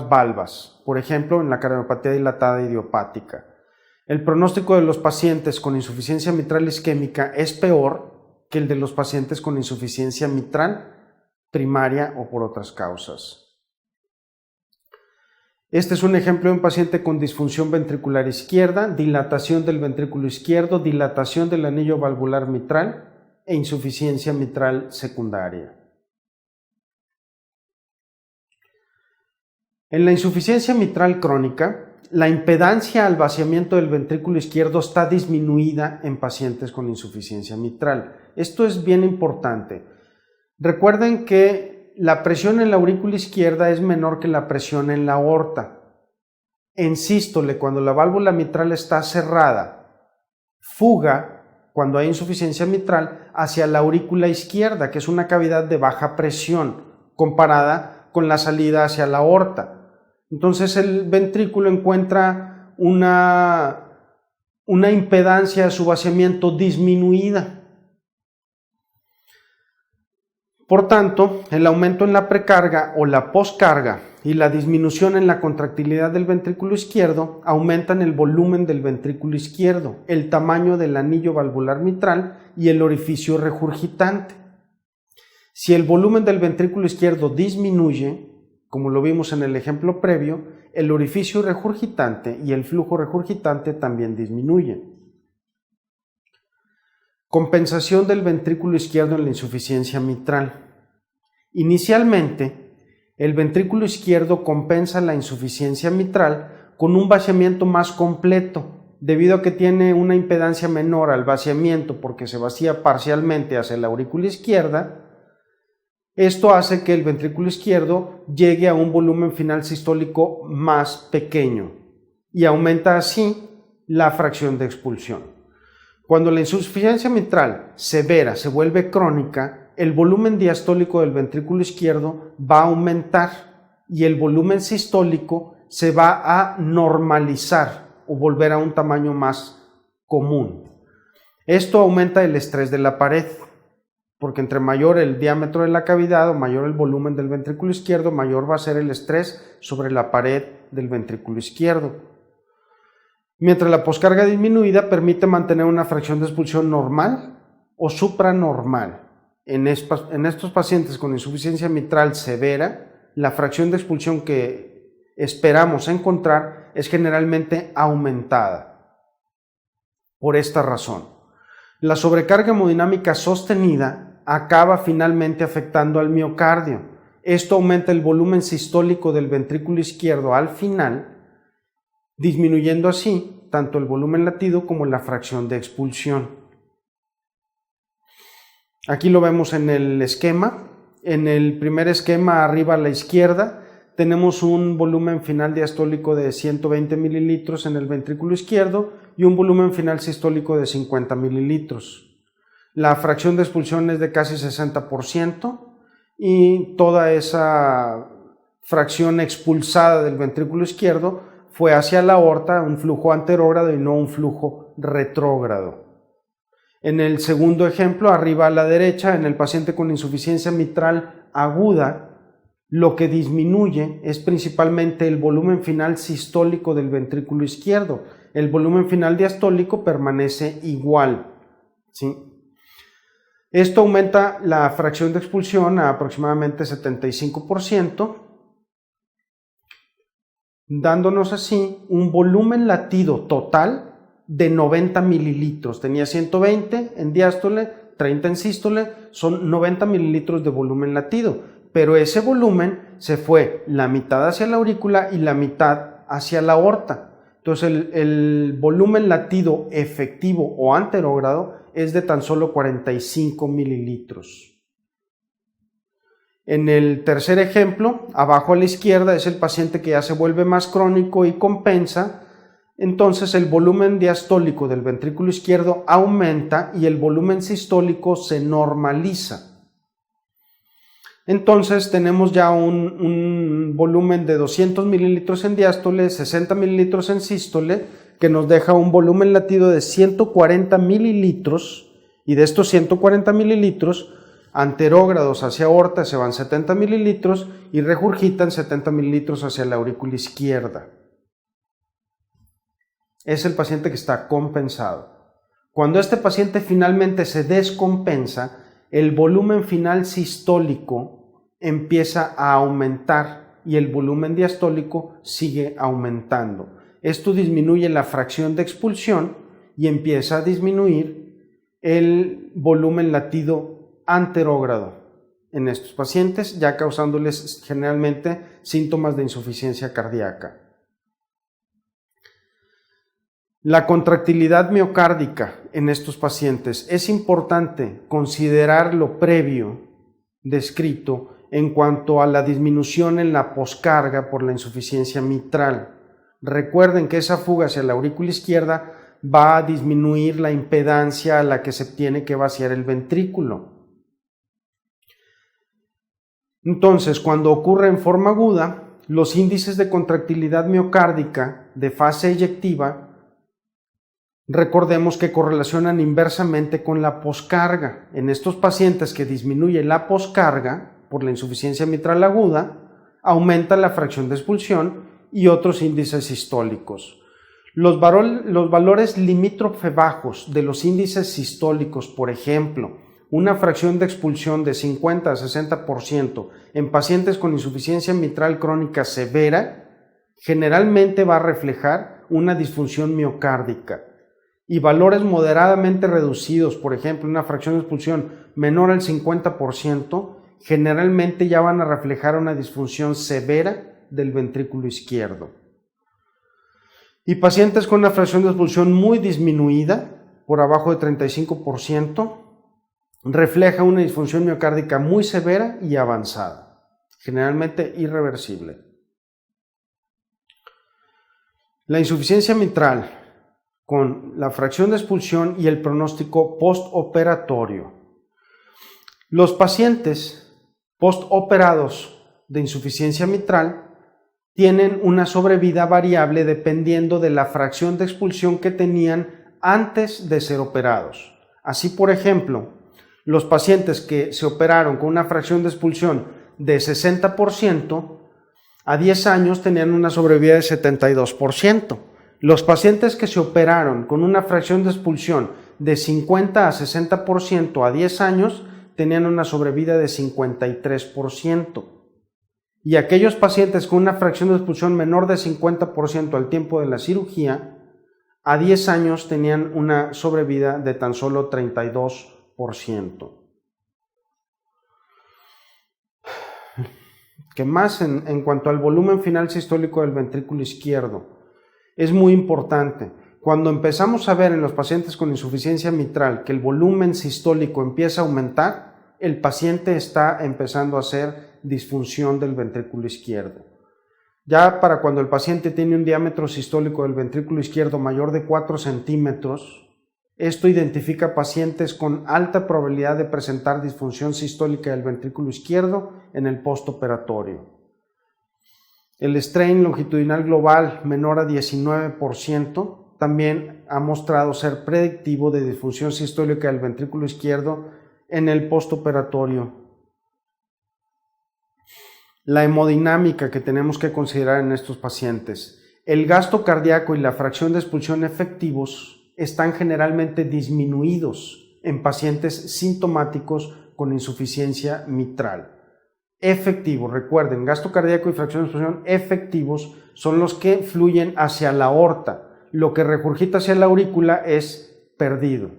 valvas, por ejemplo, en la cardiomiopatía dilatada idiopática. El pronóstico de los pacientes con insuficiencia mitral isquémica es peor que el de los pacientes con insuficiencia mitral primaria o por otras causas. Este es un ejemplo de un paciente con disfunción ventricular izquierda, dilatación del ventrículo izquierdo, dilatación del anillo valvular mitral e insuficiencia mitral secundaria. En la insuficiencia mitral crónica, la impedancia al vaciamiento del ventrículo izquierdo está disminuida en pacientes con insuficiencia mitral. Esto es bien importante. Recuerden que la presión en la aurícula izquierda es menor que la presión en la aorta. En sístole, cuando la válvula mitral está cerrada, fuga, cuando hay insuficiencia mitral, hacia la aurícula izquierda, que es una cavidad de baja presión, comparada con la salida hacia la aorta. Entonces el ventrículo encuentra una impedancia de su vaciamiento disminuida. Por tanto, el aumento en la precarga o la poscarga y la disminución en la contractilidad del ventrículo izquierdo aumentan el volumen del ventrículo izquierdo, el tamaño del anillo valvular mitral y el orificio regurgitante. Si el volumen del ventrículo izquierdo disminuye, como lo vimos en el ejemplo previo, el orificio regurgitante y el flujo regurgitante también disminuyen. Compensación del ventrículo izquierdo en la insuficiencia mitral. Inicialmente, el ventrículo izquierdo compensa la insuficiencia mitral con un vaciamiento más completo, debido a que tiene una impedancia menor al vaciamiento porque se vacía parcialmente hacia la aurícula izquierda. Esto hace que el ventrículo izquierdo llegue a un volumen final sistólico más pequeño y aumenta así la fracción de expulsión. Cuando la insuficiencia mitral severa se vuelve crónica, el volumen diastólico del ventrículo izquierdo va a aumentar y el volumen sistólico se va a normalizar o volver a un tamaño más común. Esto aumenta el estrés de la pared, porque entre mayor el diámetro de la cavidad o mayor el volumen del ventrículo izquierdo, mayor va a ser el estrés sobre la pared del ventrículo izquierdo. Mientras la poscarga disminuida permite mantener una fracción de expulsión normal o supranormal. En estos pacientes con insuficiencia mitral severa, la fracción de expulsión que esperamos encontrar es generalmente aumentada. Por esta razón, la sobrecarga hemodinámica sostenida acaba finalmente afectando al miocardio. Esto aumenta el volumen sistólico del ventrículo izquierdo al final, disminuyendo así tanto el volumen latido como la fracción de expulsión. Aquí lo vemos en el esquema. En el primer esquema, arriba a la izquierda, tenemos un volumen final diastólico de 120 mililitros en el ventrículo izquierdo y un volumen final sistólico de 50 mililitros. La fracción de expulsión es de casi 60% y toda esa fracción expulsada del ventrículo izquierdo fue hacia la aorta, un flujo anterógrado y no un flujo retrógrado. En el segundo ejemplo, arriba a la derecha, en el paciente con insuficiencia mitral aguda, lo que disminuye es principalmente el volumen final sistólico del ventrículo izquierdo. El volumen final diastólico permanece igual, ¿sí? Esto aumenta la fracción de expulsión a aproximadamente 75%, dándonos así un volumen latido total de 90 mililitros. Tenía 120 en diástole, 30 en sístole, son 90 mililitros de volumen latido, pero ese volumen se fue la mitad hacia la aurícula y la mitad hacia la aorta. Entonces el volumen latido efectivo o anterógrado es de tan solo 45 mililitros. En el tercer ejemplo, abajo a la izquierda, es el paciente que ya se vuelve más crónico y compensa. Entonces el volumen diastólico del ventrículo izquierdo aumenta y el volumen sistólico se normaliza. Entonces tenemos ya un volumen de 200 mililitros en diástole, 60 mililitros en sístole, que nos deja un volumen latido de 140 mililitros, y de estos 140 mililitros, anterógrados hacia aorta se van 70 mililitros y regurgitan 70 mililitros hacia la aurícula izquierda. Es el paciente que está compensado. Cuando este paciente finalmente se descompensa, el volumen final sistólico empieza a aumentar y el volumen diastólico sigue aumentando. Esto disminuye la fracción de expulsión y empieza a disminuir el volumen latido anterógrado en estos pacientes, ya causándoles generalmente síntomas de insuficiencia cardíaca. La contractilidad miocárdica en estos pacientes es importante considerar lo previo descrito en cuanto a la disminución en la poscarga por la insuficiencia mitral. Recuerden que esa fuga hacia la aurícula izquierda va a disminuir la impedancia a la que se tiene que vaciar el ventrículo. Entonces, cuando ocurre en forma aguda, los índices de contractilidad miocárdica de fase eyectiva, recordemos que correlacionan inversamente con la poscarga. En estos pacientes que disminuye la poscarga por la insuficiencia mitral aguda, aumenta la fracción de expulsión y otros índices sistólicos. Los valores limítrofe bajos de los índices sistólicos, por ejemplo, una fracción de expulsión de 50 a 60% en pacientes con insuficiencia mitral crónica severa, generalmente va a reflejar una disfunción miocárdica. Y valores moderadamente reducidos, por ejemplo, una fracción de expulsión menor al 50%, generalmente ya van a reflejar una disfunción severa del ventrículo izquierdo. Y pacientes con una fracción de expulsión muy disminuida, por abajo de 35%, refleja una disfunción miocárdica muy severa y avanzada, generalmente irreversible. La insuficiencia mitral con la fracción de expulsión y el pronóstico postoperatorio. Los pacientes postoperados de insuficiencia mitral tienen una sobrevida variable dependiendo de la fracción de expulsión que tenían antes de ser operados. Así, por ejemplo, los pacientes que se operaron con una fracción de expulsión de 60%, a 10 años tenían una sobrevida de 72%. Los pacientes que se operaron con una fracción de expulsión de 50 a 60% a 10 años tenían una sobrevida de 53%. Y aquellos pacientes con una fracción de expulsión menor de 50% al tiempo de la cirugía, a 10 años tenían una sobrevida de tan solo 32%. ¿Qué más? En cuanto al volumen final sistólico del ventrículo izquierdo, es muy importante. Cuando empezamos a ver en los pacientes con insuficiencia mitral que el volumen sistólico empieza a aumentar, el paciente está empezando a hacer disfunción del ventrículo izquierdo. Ya para cuando el paciente tiene un diámetro sistólico del ventrículo izquierdo mayor de 4 centímetros, esto identifica pacientes con alta probabilidad de presentar disfunción sistólica del ventrículo izquierdo en el postoperatorio. El strain longitudinal global menor a 19% también ha mostrado ser predictivo de disfunción sistólica del ventrículo izquierdo en el postoperatorio. La hemodinámica que tenemos que considerar en estos pacientes. El gasto cardíaco y la fracción de expulsión efectivos están generalmente disminuidos en pacientes sintomáticos con insuficiencia mitral. Efectivos, recuerden, gasto cardíaco y fracción de expulsión efectivos son los que fluyen hacia la aorta. Lo que regurgita hacia la aurícula es perdido.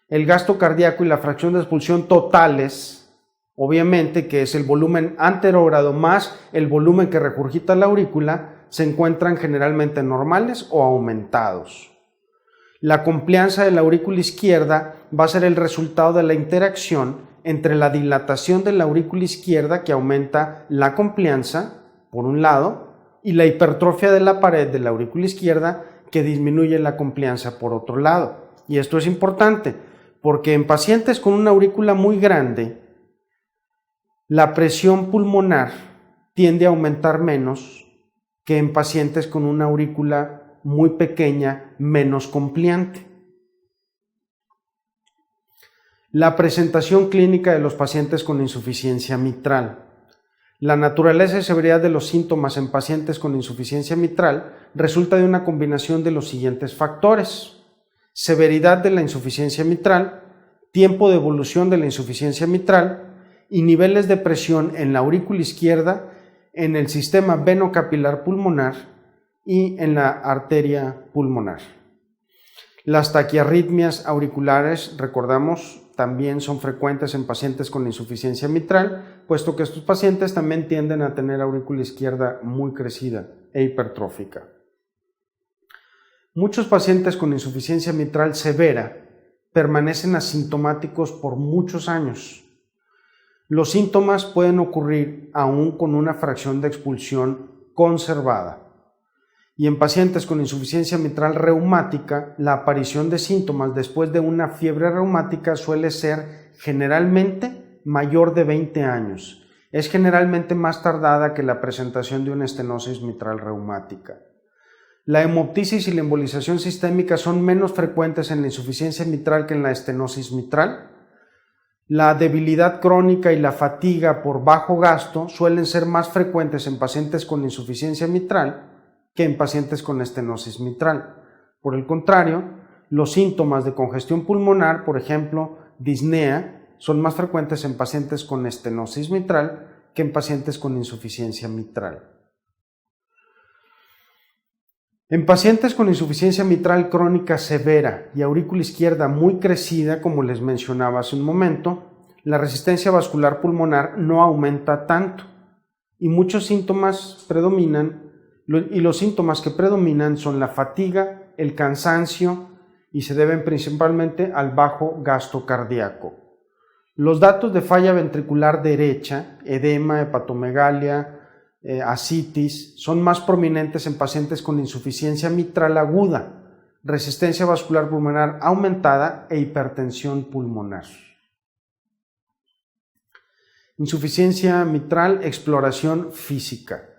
El gasto cardíaco y la fracción de expulsión totales, obviamente que es el volumen anterogrado más el volumen que regurgita la aurícula, se encuentran generalmente normales o aumentados. La complianza de la aurícula izquierda va a ser el resultado de la interacción entre la dilatación de la aurícula izquierda, que aumenta la complianza, por un lado, y la hipertrofia de la pared de la aurícula izquierda, que disminuye la complianza por otro lado. Y esto es importante, porque en pacientes con una aurícula muy grande, la presión pulmonar tiende a aumentar menos que en pacientes con una aurícula muy pequeña, menos compliante. La presentación clínica de los pacientes con insuficiencia mitral. La naturaleza y severidad de los síntomas en pacientes con insuficiencia mitral resulta de una combinación de los siguientes factores: severidad de la insuficiencia mitral, tiempo de evolución de la insuficiencia mitral y niveles de presión en la aurícula izquierda, en el sistema venocapilar pulmonar y en la arteria pulmonar. Las taquiarritmias auriculares, recordamos, también son frecuentes en pacientes con insuficiencia mitral, puesto que estos pacientes también tienden a tener aurícula izquierda muy crecida e hipertrófica. Muchos pacientes con insuficiencia mitral severa permanecen asintomáticos por muchos años. Los síntomas pueden ocurrir aún con una fracción de expulsión conservada. Y en pacientes con insuficiencia mitral reumática, la aparición de síntomas después de una fiebre reumática suele ser generalmente mayor de 20 años. Es generalmente más tardada que la presentación de una estenosis mitral reumática. La hemoptisis y la embolización sistémica son menos frecuentes en la insuficiencia mitral que en la estenosis mitral. La debilidad crónica y la fatiga por bajo gasto suelen ser más frecuentes en pacientes con insuficiencia mitral que en pacientes con estenosis mitral. Por el contrario, los síntomas de congestión pulmonar, por ejemplo, disnea, son más frecuentes en pacientes con estenosis mitral que en pacientes con insuficiencia mitral. En pacientes con insuficiencia mitral crónica severa y aurícula izquierda muy crecida, como les mencionaba hace un momento, la resistencia vascular pulmonar no aumenta tanto y muchos síntomas predominan. Y los síntomas que predominan son la fatiga, el cansancio y se deben principalmente al bajo gasto cardíaco. Los datos de falla ventricular derecha, edema, hepatomegalia, ascitis, son más prominentes en pacientes con insuficiencia mitral aguda, resistencia vascular pulmonar aumentada e hipertensión pulmonar. Insuficiencia mitral, exploración física.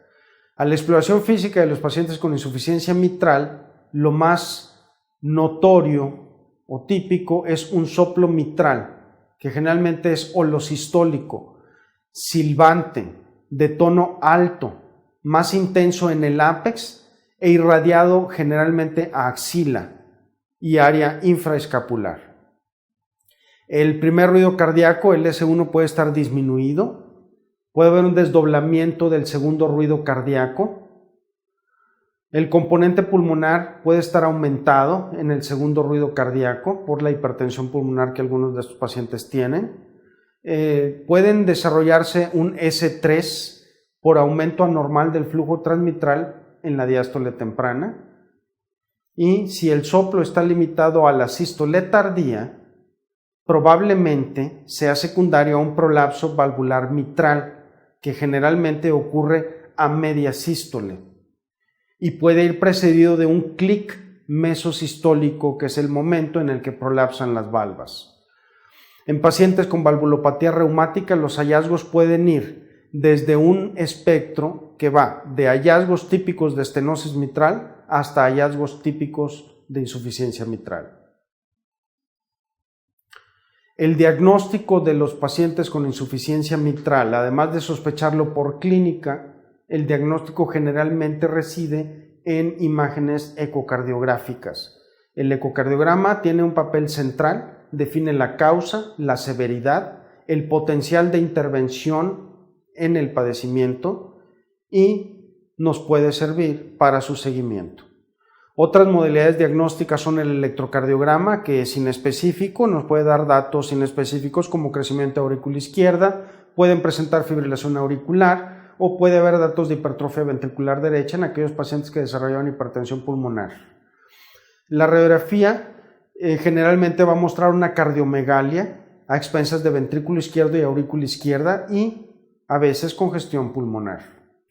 A la exploración física de los pacientes con insuficiencia mitral, lo más notorio o típico es un soplo mitral, que generalmente es holosistólico, silbante, de tono alto, más intenso en el ápex e irradiado generalmente a axila y área infraescapular. El primer ruido cardíaco, el S1, puede estar disminuido, puede haber un desdoblamiento del segundo ruido cardíaco. El componente pulmonar puede estar aumentado en el segundo ruido cardíaco por la hipertensión pulmonar que algunos de estos pacientes tienen. Pueden desarrollarse un S3 por aumento anormal del flujo transmitral en la diástole temprana. Y si el soplo está limitado a la sístole tardía, probablemente sea secundario a un prolapso valvular mitral, que generalmente ocurre a media sístole y puede ir precedido de un clic mesosistólico, que es el momento en el que prolapsan las valvas. En pacientes con valvulopatía reumática, los hallazgos pueden ir desde un espectro que va de hallazgos típicos de estenosis mitral hasta hallazgos típicos de insuficiencia mitral. El diagnóstico de los pacientes con insuficiencia mitral, además de sospecharlo por clínica, el diagnóstico generalmente reside en imágenes ecocardiográficas. El ecocardiograma tiene un papel central, define la causa, la severidad, el potencial de intervención en el padecimiento y nos puede servir para su seguimiento. Otras modalidades diagnósticas son el electrocardiograma, que es inespecífico, nos puede dar datos inespecíficos como crecimiento aurícula izquierda, pueden presentar fibrilación auricular o puede haber datos de hipertrofia ventricular derecha en aquellos pacientes que desarrollaron hipertensión pulmonar. La radiografía generalmente va a mostrar una cardiomegalia a expensas de ventrículo izquierdo y aurícula izquierda y a veces congestión pulmonar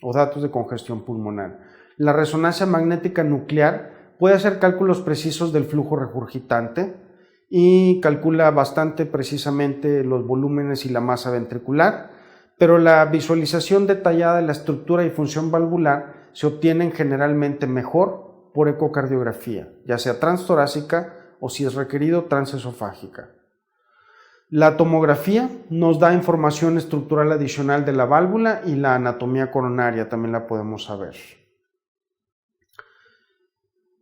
o datos de congestión pulmonar. La resonancia magnética nuclear puede hacer cálculos precisos del flujo regurgitante y calcula bastante precisamente los volúmenes y la masa ventricular, pero la visualización detallada de la estructura y función valvular se obtienen generalmente mejor por ecocardiografía, ya sea transtorácica o, si es requerido, transesofágica. La tomografía nos da información estructural adicional de la válvula y la anatomía coronaria también la podemos saber.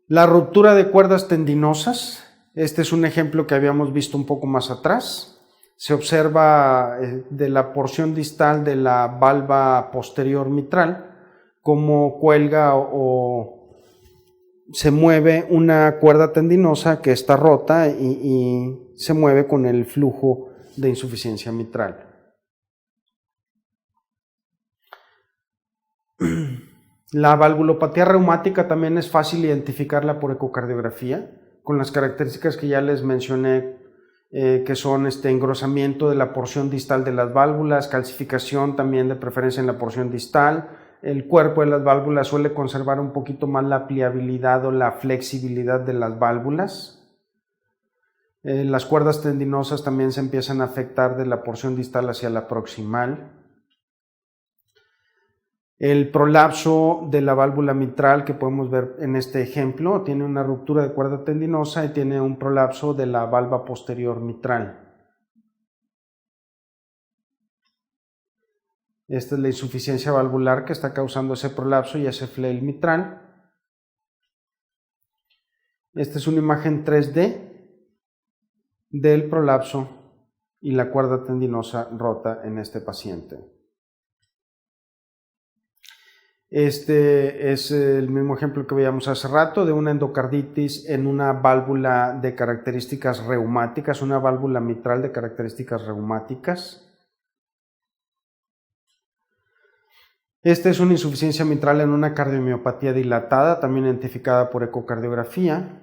La ruptura de cuerdas tendinosas, este es un ejemplo que habíamos visto un poco más atrás. Se observa de la porción distal de la valva posterior mitral cómo cuelga o se mueve una cuerda tendinosa que está rota y se mueve con el flujo de insuficiencia mitral. La valvulopatía reumática también es fácil identificarla por ecocardiografía, con las características que ya les mencioné, que son engrosamiento de la porción distal de las válvulas, calcificación también de preferencia en la porción distal. El cuerpo de las válvulas suele conservar un poquito más la pliabilidad o la flexibilidad de las válvulas. Las cuerdas tendinosas también se empiezan a afectar de la porción distal hacia la proximal. El prolapso de la válvula mitral que podemos ver en este ejemplo tiene una ruptura de cuerda tendinosa y tiene un prolapso de la valva posterior mitral. Esta es la insuficiencia valvular que está causando ese prolapso y ese flail mitral. Esta es una imagen 3D del prolapso y la cuerda tendinosa rota en este paciente. Este es el mismo ejemplo que veíamos hace rato de una endocarditis en una válvula de características reumáticas, una válvula mitral de características reumáticas. Esta es una insuficiencia mitral en una cardiomiopatía dilatada, también identificada por ecocardiografía.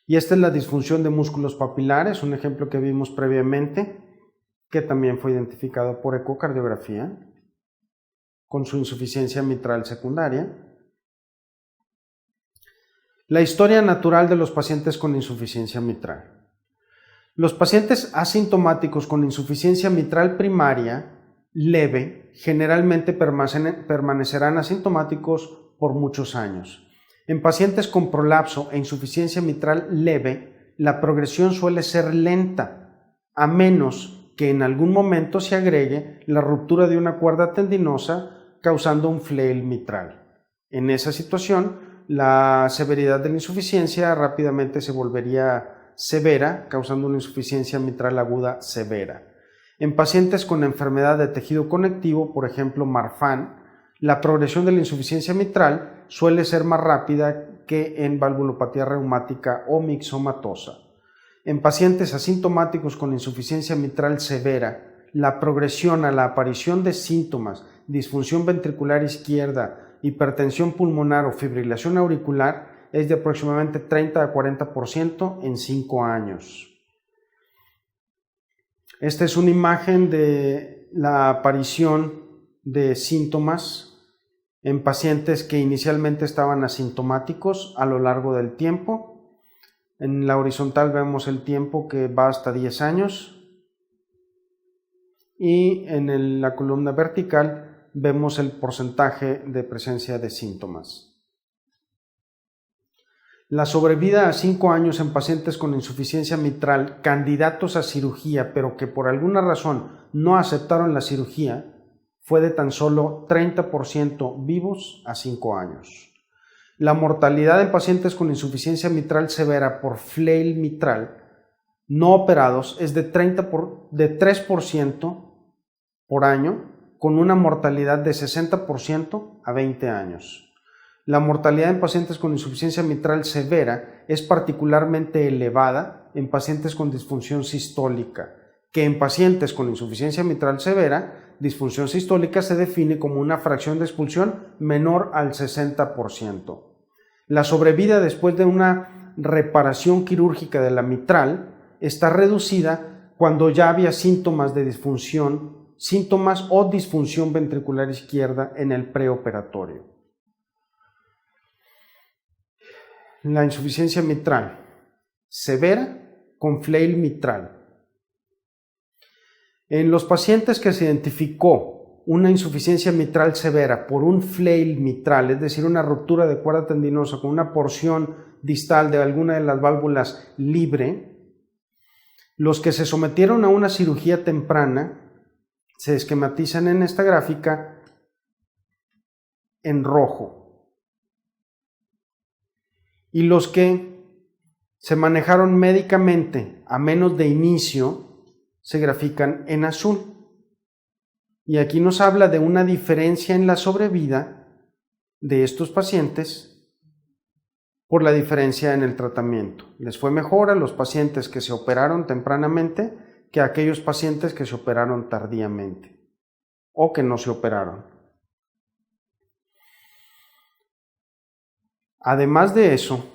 Y esta es la disfunción de músculos papilares, un ejemplo que vimos previamente, que también fue identificado por ecocardiografía, con su insuficiencia mitral secundaria. La historia natural de los pacientes con insuficiencia mitral. Los pacientes asintomáticos con insuficiencia mitral primaria leve generalmente permanecerán asintomáticos por muchos años. En pacientes con prolapso e insuficiencia mitral leve, la progresión suele ser lenta, a menos que en algún momento se agregue la ruptura de una cuerda tendinosa causando un flail mitral. En esa situación, la severidad de la insuficiencia rápidamente se volvería severa, causando una insuficiencia mitral aguda severa. En pacientes con enfermedad de tejido conectivo, por ejemplo Marfan, la progresión de la insuficiencia mitral suele ser más rápida que en valvulopatía reumática o mixomatosa. En pacientes asintomáticos con insuficiencia mitral severa, la progresión a la aparición de síntomas, disfunción ventricular izquierda, hipertensión pulmonar o fibrilación auricular es de aproximadamente 30 a 40% en 5 años. Esta es una imagen de la aparición de síntomas en pacientes que inicialmente estaban asintomáticos a lo largo del tiempo. En la horizontal vemos el tiempo que va hasta 10 años y en la columna vertical vemos el porcentaje de presencia de síntomas. La sobrevida a 5 años en pacientes con insuficiencia mitral candidatos a cirugía, pero que por alguna razón no aceptaron la cirugía, fue de tan solo 30% vivos a 5 años. La mortalidad en pacientes con insuficiencia mitral severa por flail mitral no operados es de 3% por año, con una mortalidad de 60% a 20 años. La mortalidad en pacientes con insuficiencia mitral severa es particularmente elevada en pacientes con disfunción sistólica, que en pacientes con insuficiencia mitral severa, disfunción sistólica se define como una fracción de expulsión menor al 60%. La sobrevida después de una reparación quirúrgica de la mitral está reducida cuando ya había síntomas de disfunción, síntomas o disfunción ventricular izquierda en el preoperatorio. La insuficiencia mitral severa con flail mitral. En los pacientes que se identificó una insuficiencia mitral severa por un flail mitral, es decir, una ruptura de cuerda tendinosa con una porción distal de alguna de las válvulas libre, los que se sometieron a una cirugía temprana se esquematizan en esta gráfica en rojo. Y los que se manejaron médicamente a menos de inicio se grafican en azul. Y aquí nos habla de una diferencia en la sobrevida de estos pacientes por la diferencia en el tratamiento. Les fue mejor a los pacientes que se operaron tempranamente que a aquellos pacientes que se operaron tardíamente o que no se operaron. Además de eso,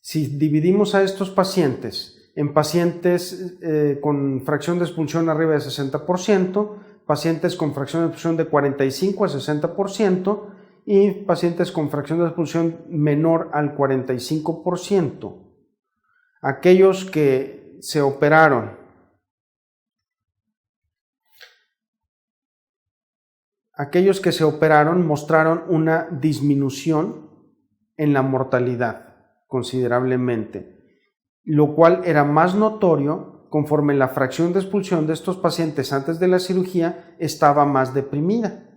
si dividimos a estos pacientes en pacientes con fracción de expulsión arriba de 60%, pacientes con fracción de expulsión de 45 a 60% y pacientes con fracción de expulsión menor al 45%, aquellos que se operaron mostraron una disminución en la mortalidad considerablemente, lo cual era más notorio conforme la fracción de expulsión de estos pacientes antes de la cirugía estaba más deprimida.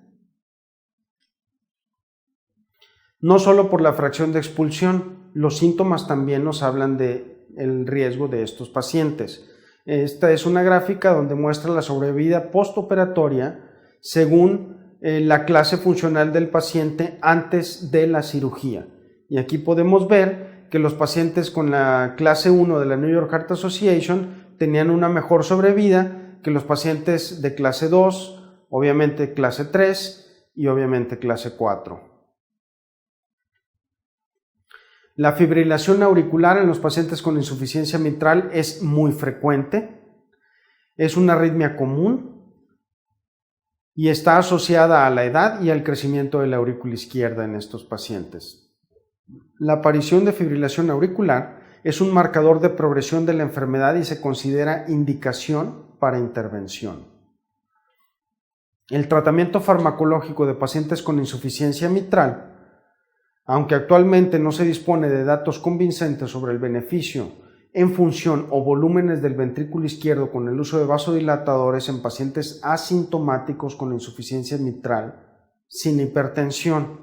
No solo por la fracción de expulsión, los síntomas también nos hablan del riesgo de estos pacientes. Esta es una gráfica donde muestra la sobrevida postoperatoria según la clase funcional del paciente antes de la cirugía. Y aquí podemos ver que los pacientes con la clase 1 de la New York Heart Association tenían una mejor sobrevida que los pacientes de clase 2, obviamente clase 3 y obviamente clase 4. La fibrilación auricular en los pacientes con insuficiencia mitral es muy frecuente, es una arritmia común y está asociada a la edad y al crecimiento de la aurícula izquierda en estos pacientes. La aparición de fibrilación auricular es un marcador de progresión de la enfermedad y se considera indicación para intervención. El tratamiento farmacológico de pacientes con insuficiencia mitral, aunque actualmente no se dispone de datos convincentes sobre el beneficio en función o volúmenes del ventrículo izquierdo con el uso de vasodilatadores en pacientes asintomáticos con insuficiencia mitral sin hipertensión.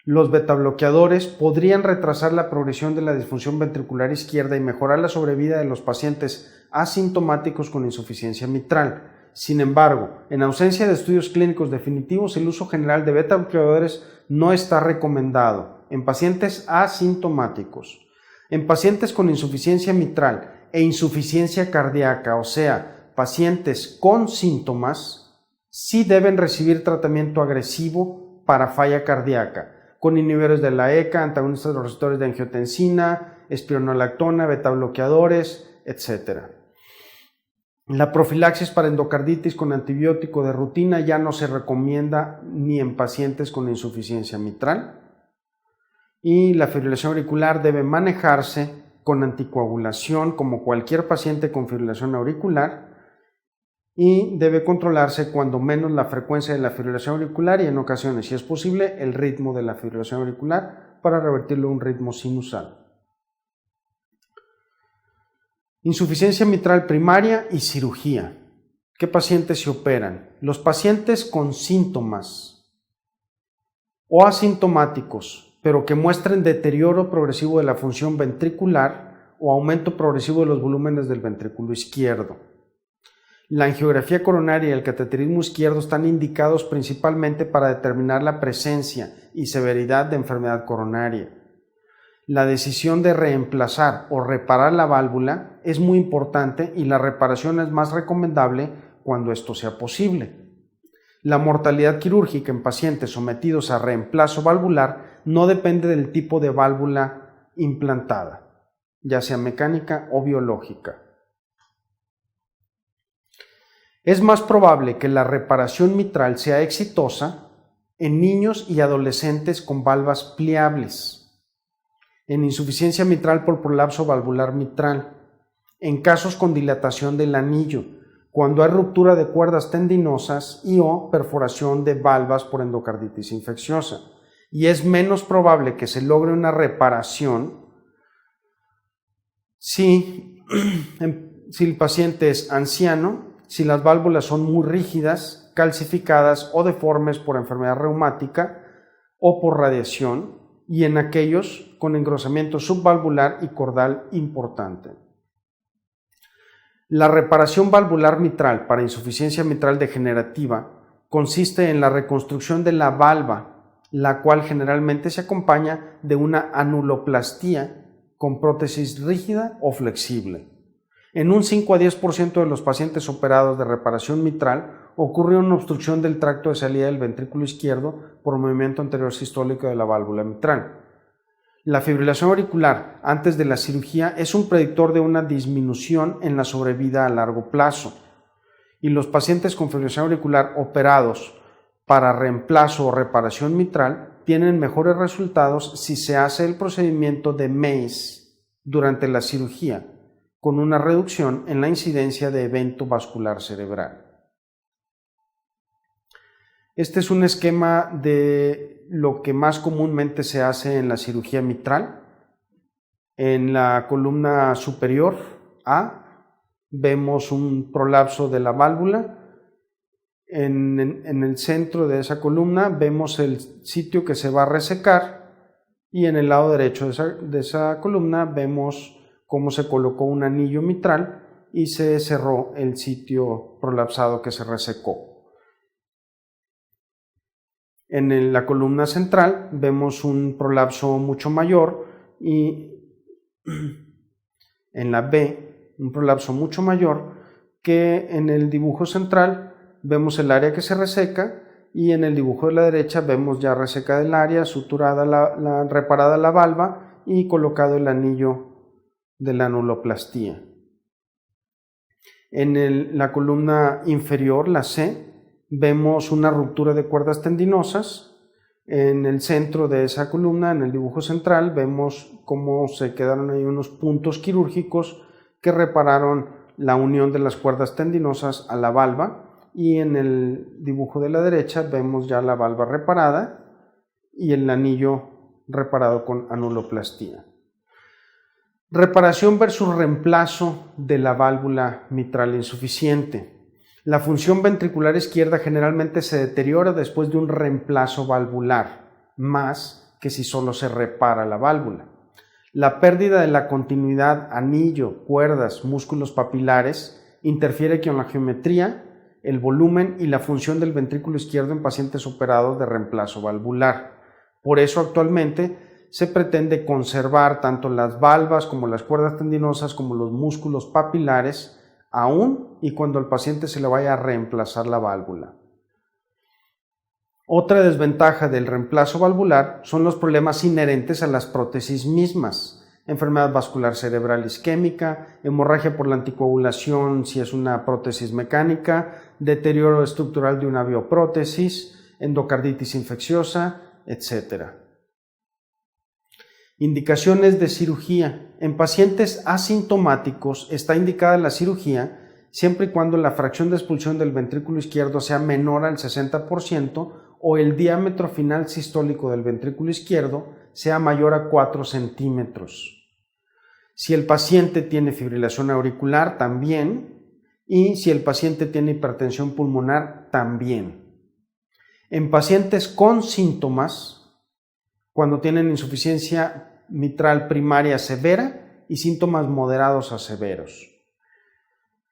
Los betabloqueadores podrían retrasar la progresión de la disfunción ventricular izquierda y mejorar la sobrevida de los pacientes asintomáticos con insuficiencia mitral. Sin embargo, en ausencia de estudios clínicos definitivos, el uso general de betabloqueadores no está recomendado en pacientes asintomáticos. En pacientes con insuficiencia mitral e insuficiencia cardíaca, o sea, pacientes con síntomas, sí deben recibir tratamiento agresivo para falla cardíaca, con inhibidores de la ECA, antagonistas de los receptores de angiotensina, espironolactona, betabloqueadores, etc. La profilaxis para endocarditis con antibiótico de rutina ya no se recomienda ni en pacientes con insuficiencia mitral. Y la fibrilación auricular debe manejarse con anticoagulación como cualquier paciente con fibrilación auricular y debe controlarse cuando menos la frecuencia de la fibrilación auricular y en ocasiones, si es posible, el ritmo de la fibrilación auricular para revertirlo a un ritmo sinusal. Insuficiencia mitral primaria y cirugía. ¿Qué pacientes se operan? Los pacientes con síntomas o asintomáticos, pero que muestren deterioro progresivo de la función ventricular o aumento progresivo de los volúmenes del ventrículo izquierdo. La angiografía coronaria y el cateterismo izquierdo están indicados principalmente para determinar la presencia y severidad de enfermedad coronaria. La decisión de reemplazar o reparar la válvula es muy importante y la reparación es más recomendable cuando esto sea posible. La mortalidad quirúrgica en pacientes sometidos a reemplazo valvular no depende del tipo de válvula implantada, ya sea mecánica o biológica. Es más probable que la reparación mitral sea exitosa en niños y adolescentes con valvas pliables, en insuficiencia mitral por prolapso valvular mitral, en casos con dilatación del anillo, cuando hay ruptura de cuerdas tendinosas y o perforación de valvas por endocarditis infecciosa. Y es menos probable que se logre una reparación si el paciente es anciano, si las válvulas son muy rígidas, calcificadas o deformes por enfermedad reumática o por radiación, y en aquellos con engrosamiento subvalvular y cordal importante. La reparación valvular mitral para insuficiencia mitral degenerativa consiste en la reconstrucción de la valva, la cual generalmente se acompaña de una anuloplastía con prótesis rígida o flexible. En un 5 a 10% de los pacientes operados de reparación mitral ocurre una obstrucción del tracto de salida del ventrículo izquierdo por movimiento anterior sistólico de la válvula mitral. La fibrilación auricular antes de la cirugía es un predictor de una disminución en la sobrevida a largo plazo, y los pacientes con fibrilación auricular operados para reemplazo o reparación mitral tienen mejores resultados si se hace el procedimiento de MACE durante la cirugía, con una reducción en la incidencia de evento vascular cerebral. Este es un esquema de lo que más comúnmente se hace en la cirugía mitral. En la columna superior A vemos un prolapso de la válvula. En el centro de esa columna vemos el sitio que se va a resecar y en el lado derecho de esa columna vemos cómo se colocó un anillo mitral y se cerró el sitio prolapsado que se resecó. En la columna central vemos un prolapso mucho mayor y en la B un prolapso mucho mayor que en el dibujo central vemos el área que se reseca y en el dibujo de la derecha vemos ya resecada el área, suturada reparada la valva y colocado el anillo de la anuloplastía. En la columna inferior, la C, vemos una ruptura de cuerdas tendinosas. En el centro de esa columna, en el dibujo central, vemos cómo se quedaron ahí unos puntos quirúrgicos que repararon la unión de las cuerdas tendinosas a la valva, y en el dibujo de la derecha vemos ya la valva reparada y el anillo reparado con anuloplastía. Reparación versus reemplazo de la válvula mitral insuficiente. La función ventricular izquierda generalmente se deteriora después de un reemplazo valvular, más que si solo se repara la válvula. La pérdida de la continuidad anillo, cuerdas, músculos papilares interfiere con la geometría, el volumen y la función del ventrículo izquierdo en pacientes operados de reemplazo valvular. Por eso actualmente se pretende conservar tanto las valvas como las cuerdas tendinosas como los músculos papilares aún y cuando al paciente se le vaya a reemplazar la válvula. Otra desventaja del reemplazo valvular son los problemas inherentes a las prótesis mismas: enfermedad vascular cerebral isquémica, hemorragia por la anticoagulación si es una prótesis mecánica, deterioro estructural de una bioprótesis, endocarditis infecciosa, etc. Indicaciones de cirugía. En pacientes asintomáticos está indicada la cirugía siempre y cuando la fracción de expulsión del ventrículo izquierdo sea menor al 60% o el diámetro final sistólico del ventrículo izquierdo sea mayor a 4 centímetros. Si el paciente tiene fibrilación auricular, también, y si el paciente tiene hipertensión pulmonar, también. En pacientes con síntomas, cuando tienen insuficiencia mitral primaria severa y síntomas moderados a severos.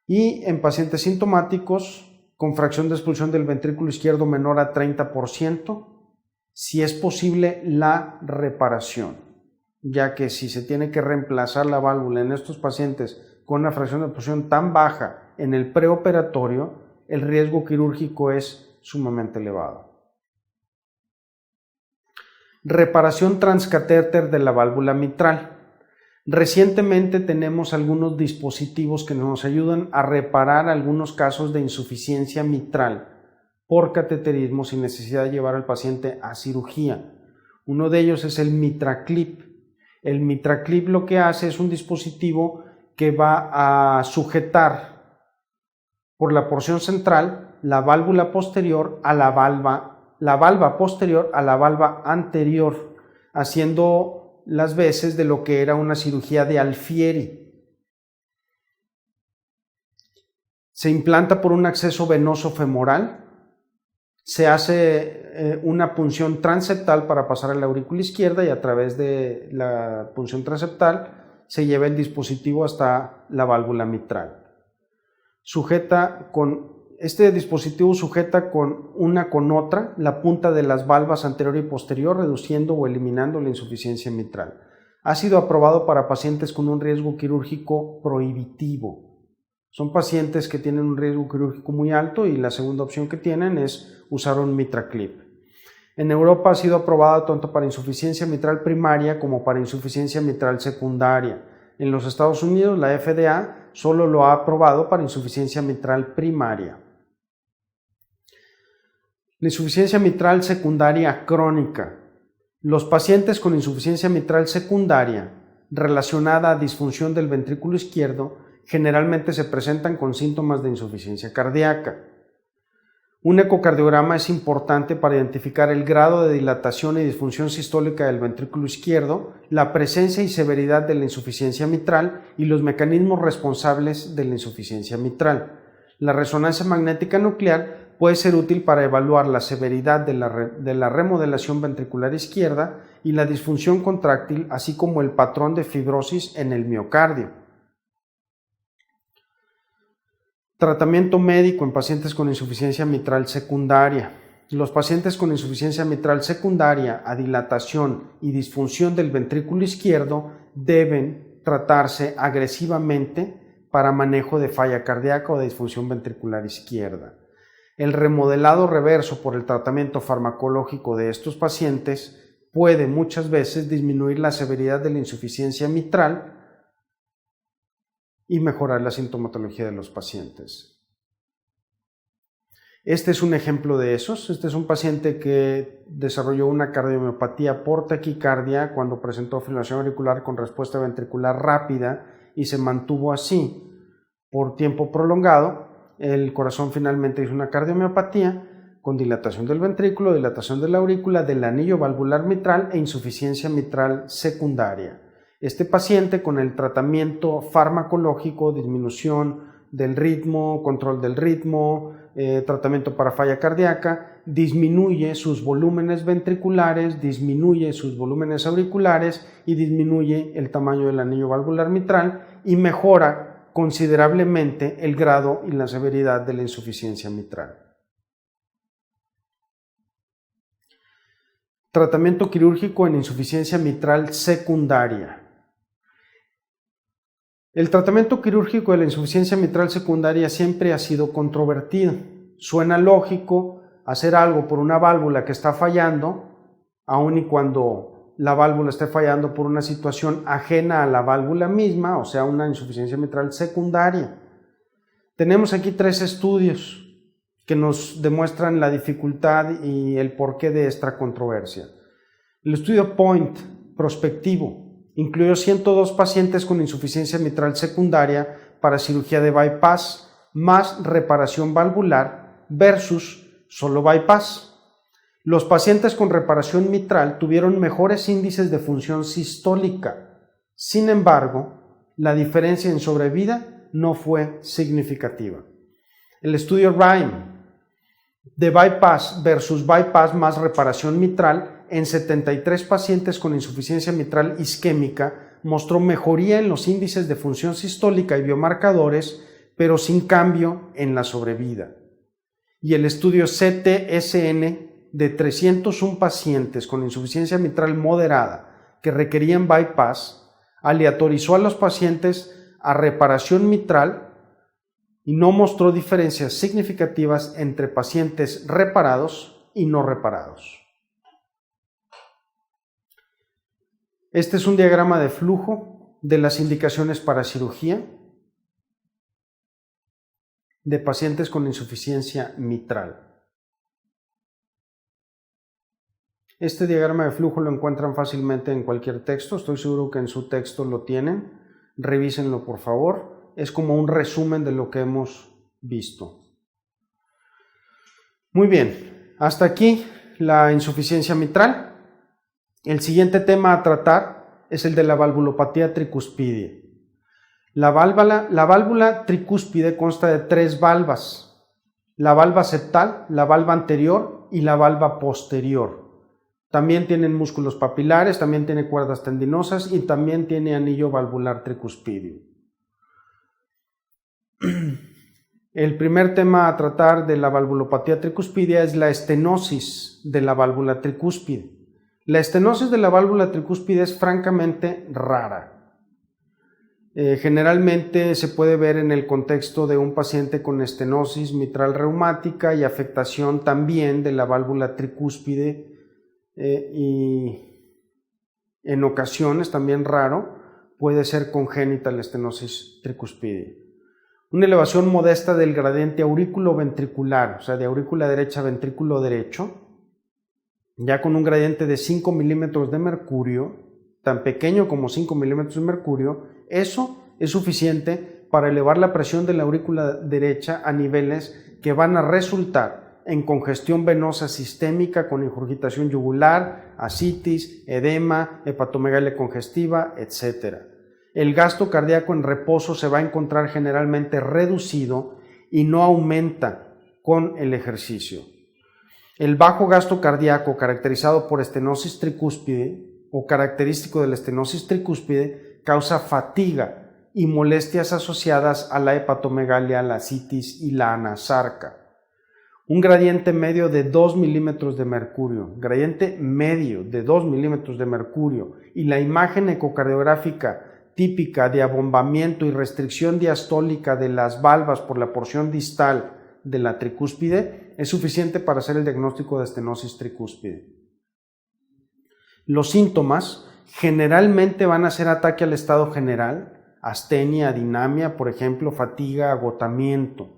Y en pacientes sintomáticos con fracción de expulsión del ventrículo izquierdo menor a 30%, si es posible la reparación, ya que si se tiene que reemplazar la válvula en estos pacientes con una fracción de expulsión tan baja en el preoperatorio, el riesgo quirúrgico es sumamente elevado. Reparación transcatéter de la válvula mitral. Recientemente tenemos algunos dispositivos que nos ayudan a reparar algunos casos de insuficiencia mitral por cateterismo sin necesidad de llevar al paciente a cirugía. Uno de ellos es el MitraClip. El MitraClip lo que hace es un dispositivo que va a sujetar por la porción central la válvula posterior a la valva posterior a la valva anterior, haciendo las veces de lo que era una cirugía de Alfieri. Se implanta por un acceso venoso femoral, se hace una punción transeptal para pasar a la aurícula izquierda y a través de la punción transeptal se lleva el dispositivo hasta la válvula mitral. Este dispositivo sujeta una con otra la punta de las valvas anterior y posterior, reduciendo o eliminando la insuficiencia mitral. Ha sido aprobado para pacientes con un riesgo quirúrgico prohibitivo. Son pacientes que tienen un riesgo quirúrgico muy alto y la segunda opción que tienen es usar un MitraClip. En Europa ha sido aprobado tanto para insuficiencia mitral primaria como para insuficiencia mitral secundaria. En los Estados Unidos, la FDA solo lo ha aprobado para insuficiencia mitral primaria. La insuficiencia mitral secundaria crónica. Los pacientes con insuficiencia mitral secundaria relacionada a disfunción del ventrículo izquierdo generalmente se presentan con síntomas de insuficiencia cardíaca. Un ecocardiograma es importante para identificar el grado de dilatación y disfunción sistólica del ventrículo izquierdo, la presencia y severidad de la insuficiencia mitral y los mecanismos responsables de la insuficiencia mitral. La resonancia magnética nuclear puede ser útil para evaluar la severidad de la remodelación ventricular izquierda y la disfunción contráctil, así como el patrón de fibrosis en el miocardio. Tratamiento médico en pacientes con insuficiencia mitral secundaria. Los pacientes con insuficiencia mitral secundaria a dilatación y disfunción del ventrículo izquierdo deben tratarse agresivamente para manejo de falla cardíaca o de disfunción ventricular izquierda. El remodelado reverso por el tratamiento farmacológico de estos pacientes puede muchas veces disminuir la severidad de la insuficiencia mitral y mejorar la sintomatología de los pacientes. Este es un ejemplo de esos. Este es un paciente que desarrolló una cardiomiopatía por taquicardia cuando presentó fibrilación auricular con respuesta ventricular rápida y se mantuvo así por tiempo prolongado. El corazón finalmente hizo una cardiomiopatía con dilatación del ventrículo, dilatación de la aurícula, del anillo valvular mitral e insuficiencia mitral secundaria. Este paciente, con el tratamiento farmacológico, disminución del ritmo, control del ritmo, tratamiento para falla cardíaca, disminuye sus volúmenes ventriculares, disminuye sus volúmenes auriculares y disminuye el tamaño del anillo valvular mitral y mejora considerablemente el grado y la severidad de la insuficiencia mitral. Tratamiento quirúrgico en insuficiencia mitral secundaria. El tratamiento quirúrgico de la insuficiencia mitral secundaria siempre ha sido controvertido. Suena lógico hacer algo por una válvula que está fallando, aun y cuando la válvula esté fallando por una situación ajena a la válvula misma, o sea, una insuficiencia mitral secundaria. Tenemos aquí 3 estudios que nos demuestran la dificultad y el porqué de esta controversia. El estudio POINT prospectivo incluyó 102 pacientes con insuficiencia mitral secundaria para cirugía de bypass más reparación valvular versus solo bypass. Los pacientes con reparación mitral tuvieron mejores índices de función sistólica. Sin embargo, la diferencia en sobrevida no fue significativa. El estudio RHYME de bypass versus bypass más reparación mitral en 73 pacientes con insuficiencia mitral isquémica mostró mejoría en los índices de función sistólica y biomarcadores, pero sin cambio en la sobrevida. Y el estudio CTSN de 301 pacientes con insuficiencia mitral moderada que requerían bypass aleatorizó a los pacientes a reparación mitral y no mostró diferencias significativas entre pacientes reparados y no reparados. Este es un diagrama de flujo de las indicaciones para cirugía de pacientes con insuficiencia mitral. Este diagrama de flujo lo encuentran fácilmente en cualquier texto, estoy seguro que en su texto lo tienen, revísenlo por favor, es como un resumen de lo que hemos visto. Muy bien, hasta aquí la insuficiencia mitral. El siguiente tema a tratar es el de la valvulopatía tricuspidia. La válvula tricúspide consta de 3 valvas, la valva septal, la valva anterior y la valva posterior. También tienen músculos papilares, también tiene cuerdas tendinosas y también tiene anillo valvular tricuspidio. El primer tema a tratar de la valvulopatía tricuspidia es la estenosis de la válvula tricúspide. La estenosis de la válvula tricúspide es francamente rara. Generalmente se puede ver en el contexto de un paciente con estenosis mitral reumática y afectación también de la válvula tricúspide y en ocasiones, también raro, puede ser congénita la estenosis tricúspide. Una elevación modesta del gradiente aurículo-ventricular, o sea, de aurícula derecha a ventrículo derecho, ya con un gradiente de 5 milímetros de mercurio, tan pequeño como 5 milímetros de mercurio, eso es suficiente para elevar la presión de la aurícula derecha a niveles que van a resultar en congestión venosa sistémica con ingurgitación yugular, ascitis, edema, hepatomegalia congestiva, etc. El gasto cardíaco en reposo se va a encontrar generalmente reducido y no aumenta con el ejercicio. El bajo gasto cardíaco caracterizado por estenosis tricúspide o característico de la estenosis tricúspide causa fatiga y molestias asociadas a la hepatomegalia, la ascitis y la anasarca. Un gradiente medio de 2 milímetros de mercurio, gradiente medio de 2 milímetros de mercurio y la imagen ecocardiográfica típica de abombamiento y restricción diastólica de las valvas por la porción distal de la tricúspide es suficiente para hacer el diagnóstico de estenosis tricúspide. Los síntomas generalmente van a ser ataque al estado general, astenia, adinamia, por ejemplo, fatiga, agotamiento.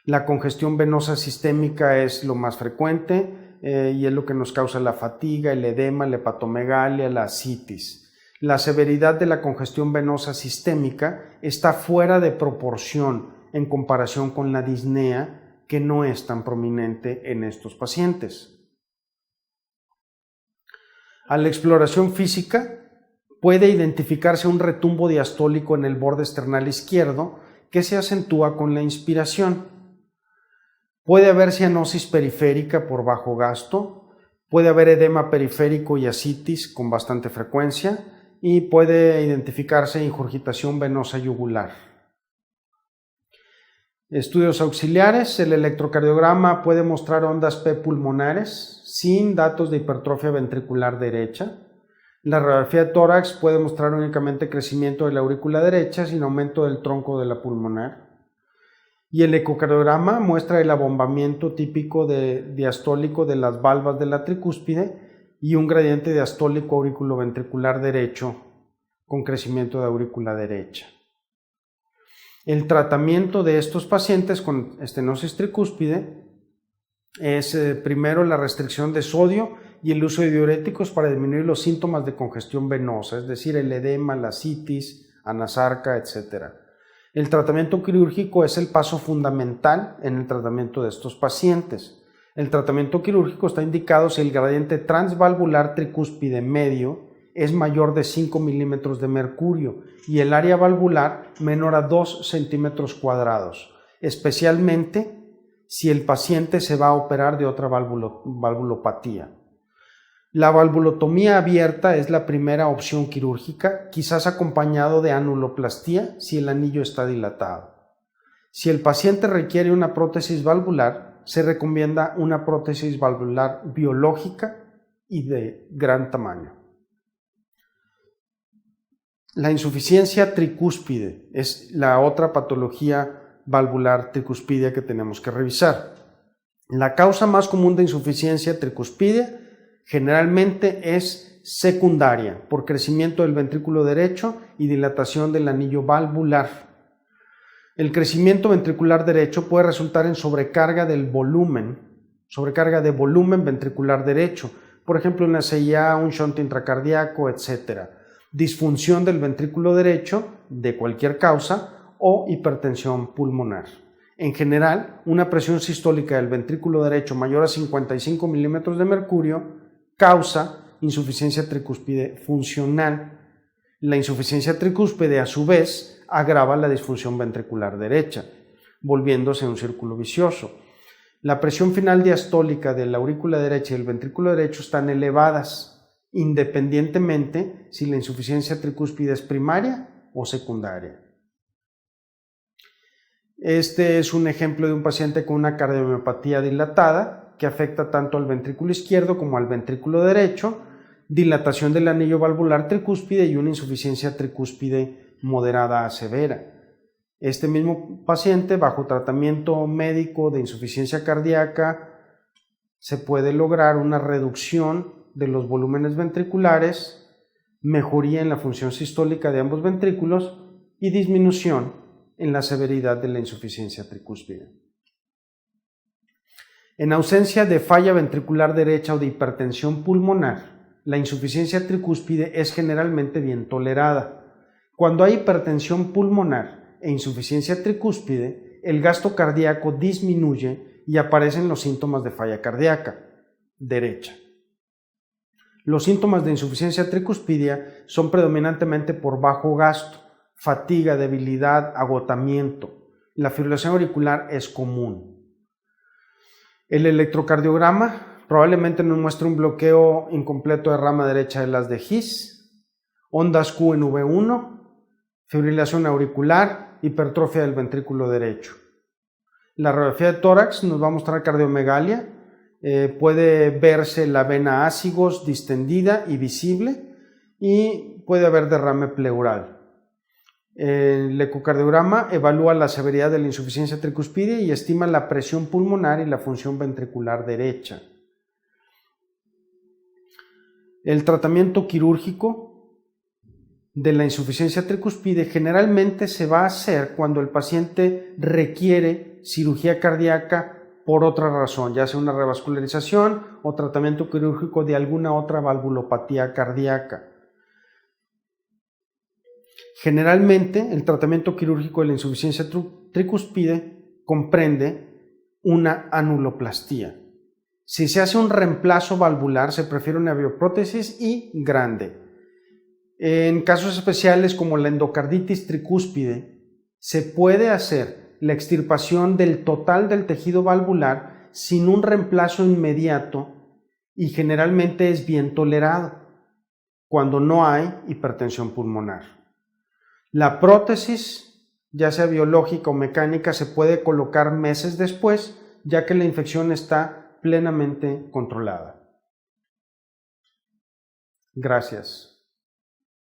La congestión venosa sistémica es lo más frecuente y es lo que nos causa la fatiga, el edema, la hepatomegalia, la ascitis. La severidad de la congestión venosa sistémica está fuera de proporción en comparación con la disnea, que no es tan prominente en estos pacientes. A la exploración física puede identificarse un retumbo diastólico en el borde esternal izquierdo que se acentúa con la inspiración. Puede haber cianosis periférica por bajo gasto, puede haber edema periférico y ascitis con bastante frecuencia y puede identificarse ingurgitación venosa yugular. Estudios auxiliares: el electrocardiograma puede mostrar ondas P pulmonares sin datos de hipertrofia ventricular derecha. La radiografía de tórax puede mostrar únicamente crecimiento de la aurícula derecha sin aumento del tronco de la pulmonar. Y el ecocardiograma muestra el abombamiento típico diastólico de las valvas de la tricúspide y un gradiente diastólico auriculoventricular derecho con crecimiento de aurícula derecha. El tratamiento de estos pacientes con estenosis tricúspide es primero la restricción de sodio y el uso de diuréticos para disminuir los síntomas de congestión venosa, es decir, el edema, la ascitis, anasarca, etc. El tratamiento quirúrgico es el paso fundamental en el tratamiento de estos pacientes. El tratamiento quirúrgico está indicado si el gradiente transvalvular tricúspide medio es mayor de 5 milímetros de mercurio y el área valvular menor a 2 centímetros cuadrados, especialmente si el paciente se va a operar de otra valvulopatía. La valvulotomía abierta es la primera opción quirúrgica, quizás acompañado de anuloplastía si el anillo está dilatado. Si el paciente requiere una prótesis valvular, se recomienda una prótesis valvular biológica y de gran tamaño. La insuficiencia tricúspide es la otra patología valvular tricuspidea que tenemos que revisar. La causa más común de insuficiencia tricuspidea generalmente es secundaria por crecimiento del ventrículo derecho y dilatación del anillo valvular. El crecimiento ventricular derecho puede resultar en sobrecarga de volumen ventricular derecho, por ejemplo una CIA, un shunt intracardíaco, etc. Disfunción del ventrículo derecho de cualquier causa o hipertensión pulmonar. En general, una presión sistólica del ventrículo derecho mayor a 55 milímetros de mercurio causa insuficiencia tricúspide funcional. La insuficiencia tricúspide, a su vez, agrava la disfunción ventricular derecha, volviéndose un círculo vicioso. La presión final diastólica de la aurícula derecha y el ventrículo derecho están elevadas, independientemente si la insuficiencia tricúspide es primaria o secundaria. Este es un ejemplo de un paciente con una cardiomiopatía dilatada que afecta tanto al ventrículo izquierdo como al ventrículo derecho, dilatación del anillo valvular tricúspide y una insuficiencia tricúspide moderada a severa. Este mismo paciente, bajo tratamiento médico de insuficiencia cardíaca, se puede lograr una reducción de los volúmenes ventriculares, mejoría en la función sistólica de ambos ventrículos y disminución en la severidad de la insuficiencia tricúspide. En ausencia de falla ventricular derecha o de hipertensión pulmonar, la insuficiencia tricúspide es generalmente bien tolerada. Cuando hay hipertensión pulmonar e insuficiencia tricúspide, el gasto cardíaco disminuye y aparecen los síntomas de falla cardíaca derecha. Los síntomas de insuficiencia tricúspidea son predominantemente por bajo gasto, fatiga, debilidad, agotamiento. La fibrilación auricular es común. El electrocardiograma probablemente nos muestra un bloqueo incompleto de rama derecha de las de His, ondas Q en V1, fibrilación auricular, hipertrofia del ventrículo derecho. La radiografía de tórax nos va a mostrar cardiomegalia, puede verse la vena ácigos distendida y visible y puede haber derrame pleural. El ecocardiograma evalúa la severidad de la insuficiencia tricúspide y estima la presión pulmonar y la función ventricular derecha. El tratamiento quirúrgico de la insuficiencia tricuspide generalmente se va a hacer cuando el paciente requiere cirugía cardíaca por otra razón, ya sea una revascularización o tratamiento quirúrgico de alguna otra valvulopatía cardíaca. Generalmente, el tratamiento quirúrgico de la insuficiencia tricuspide comprende una anuloplastía. Si se hace un reemplazo valvular, se prefiere una bioprótesis y grande. En casos especiales como la endocarditis tricúspide, se puede hacer la extirpación del total del tejido valvular sin un reemplazo inmediato y generalmente es bien tolerado cuando no hay hipertensión pulmonar. La prótesis, ya sea biológica o mecánica, se puede colocar meses después, ya que la infección está plenamente controlada. Gracias.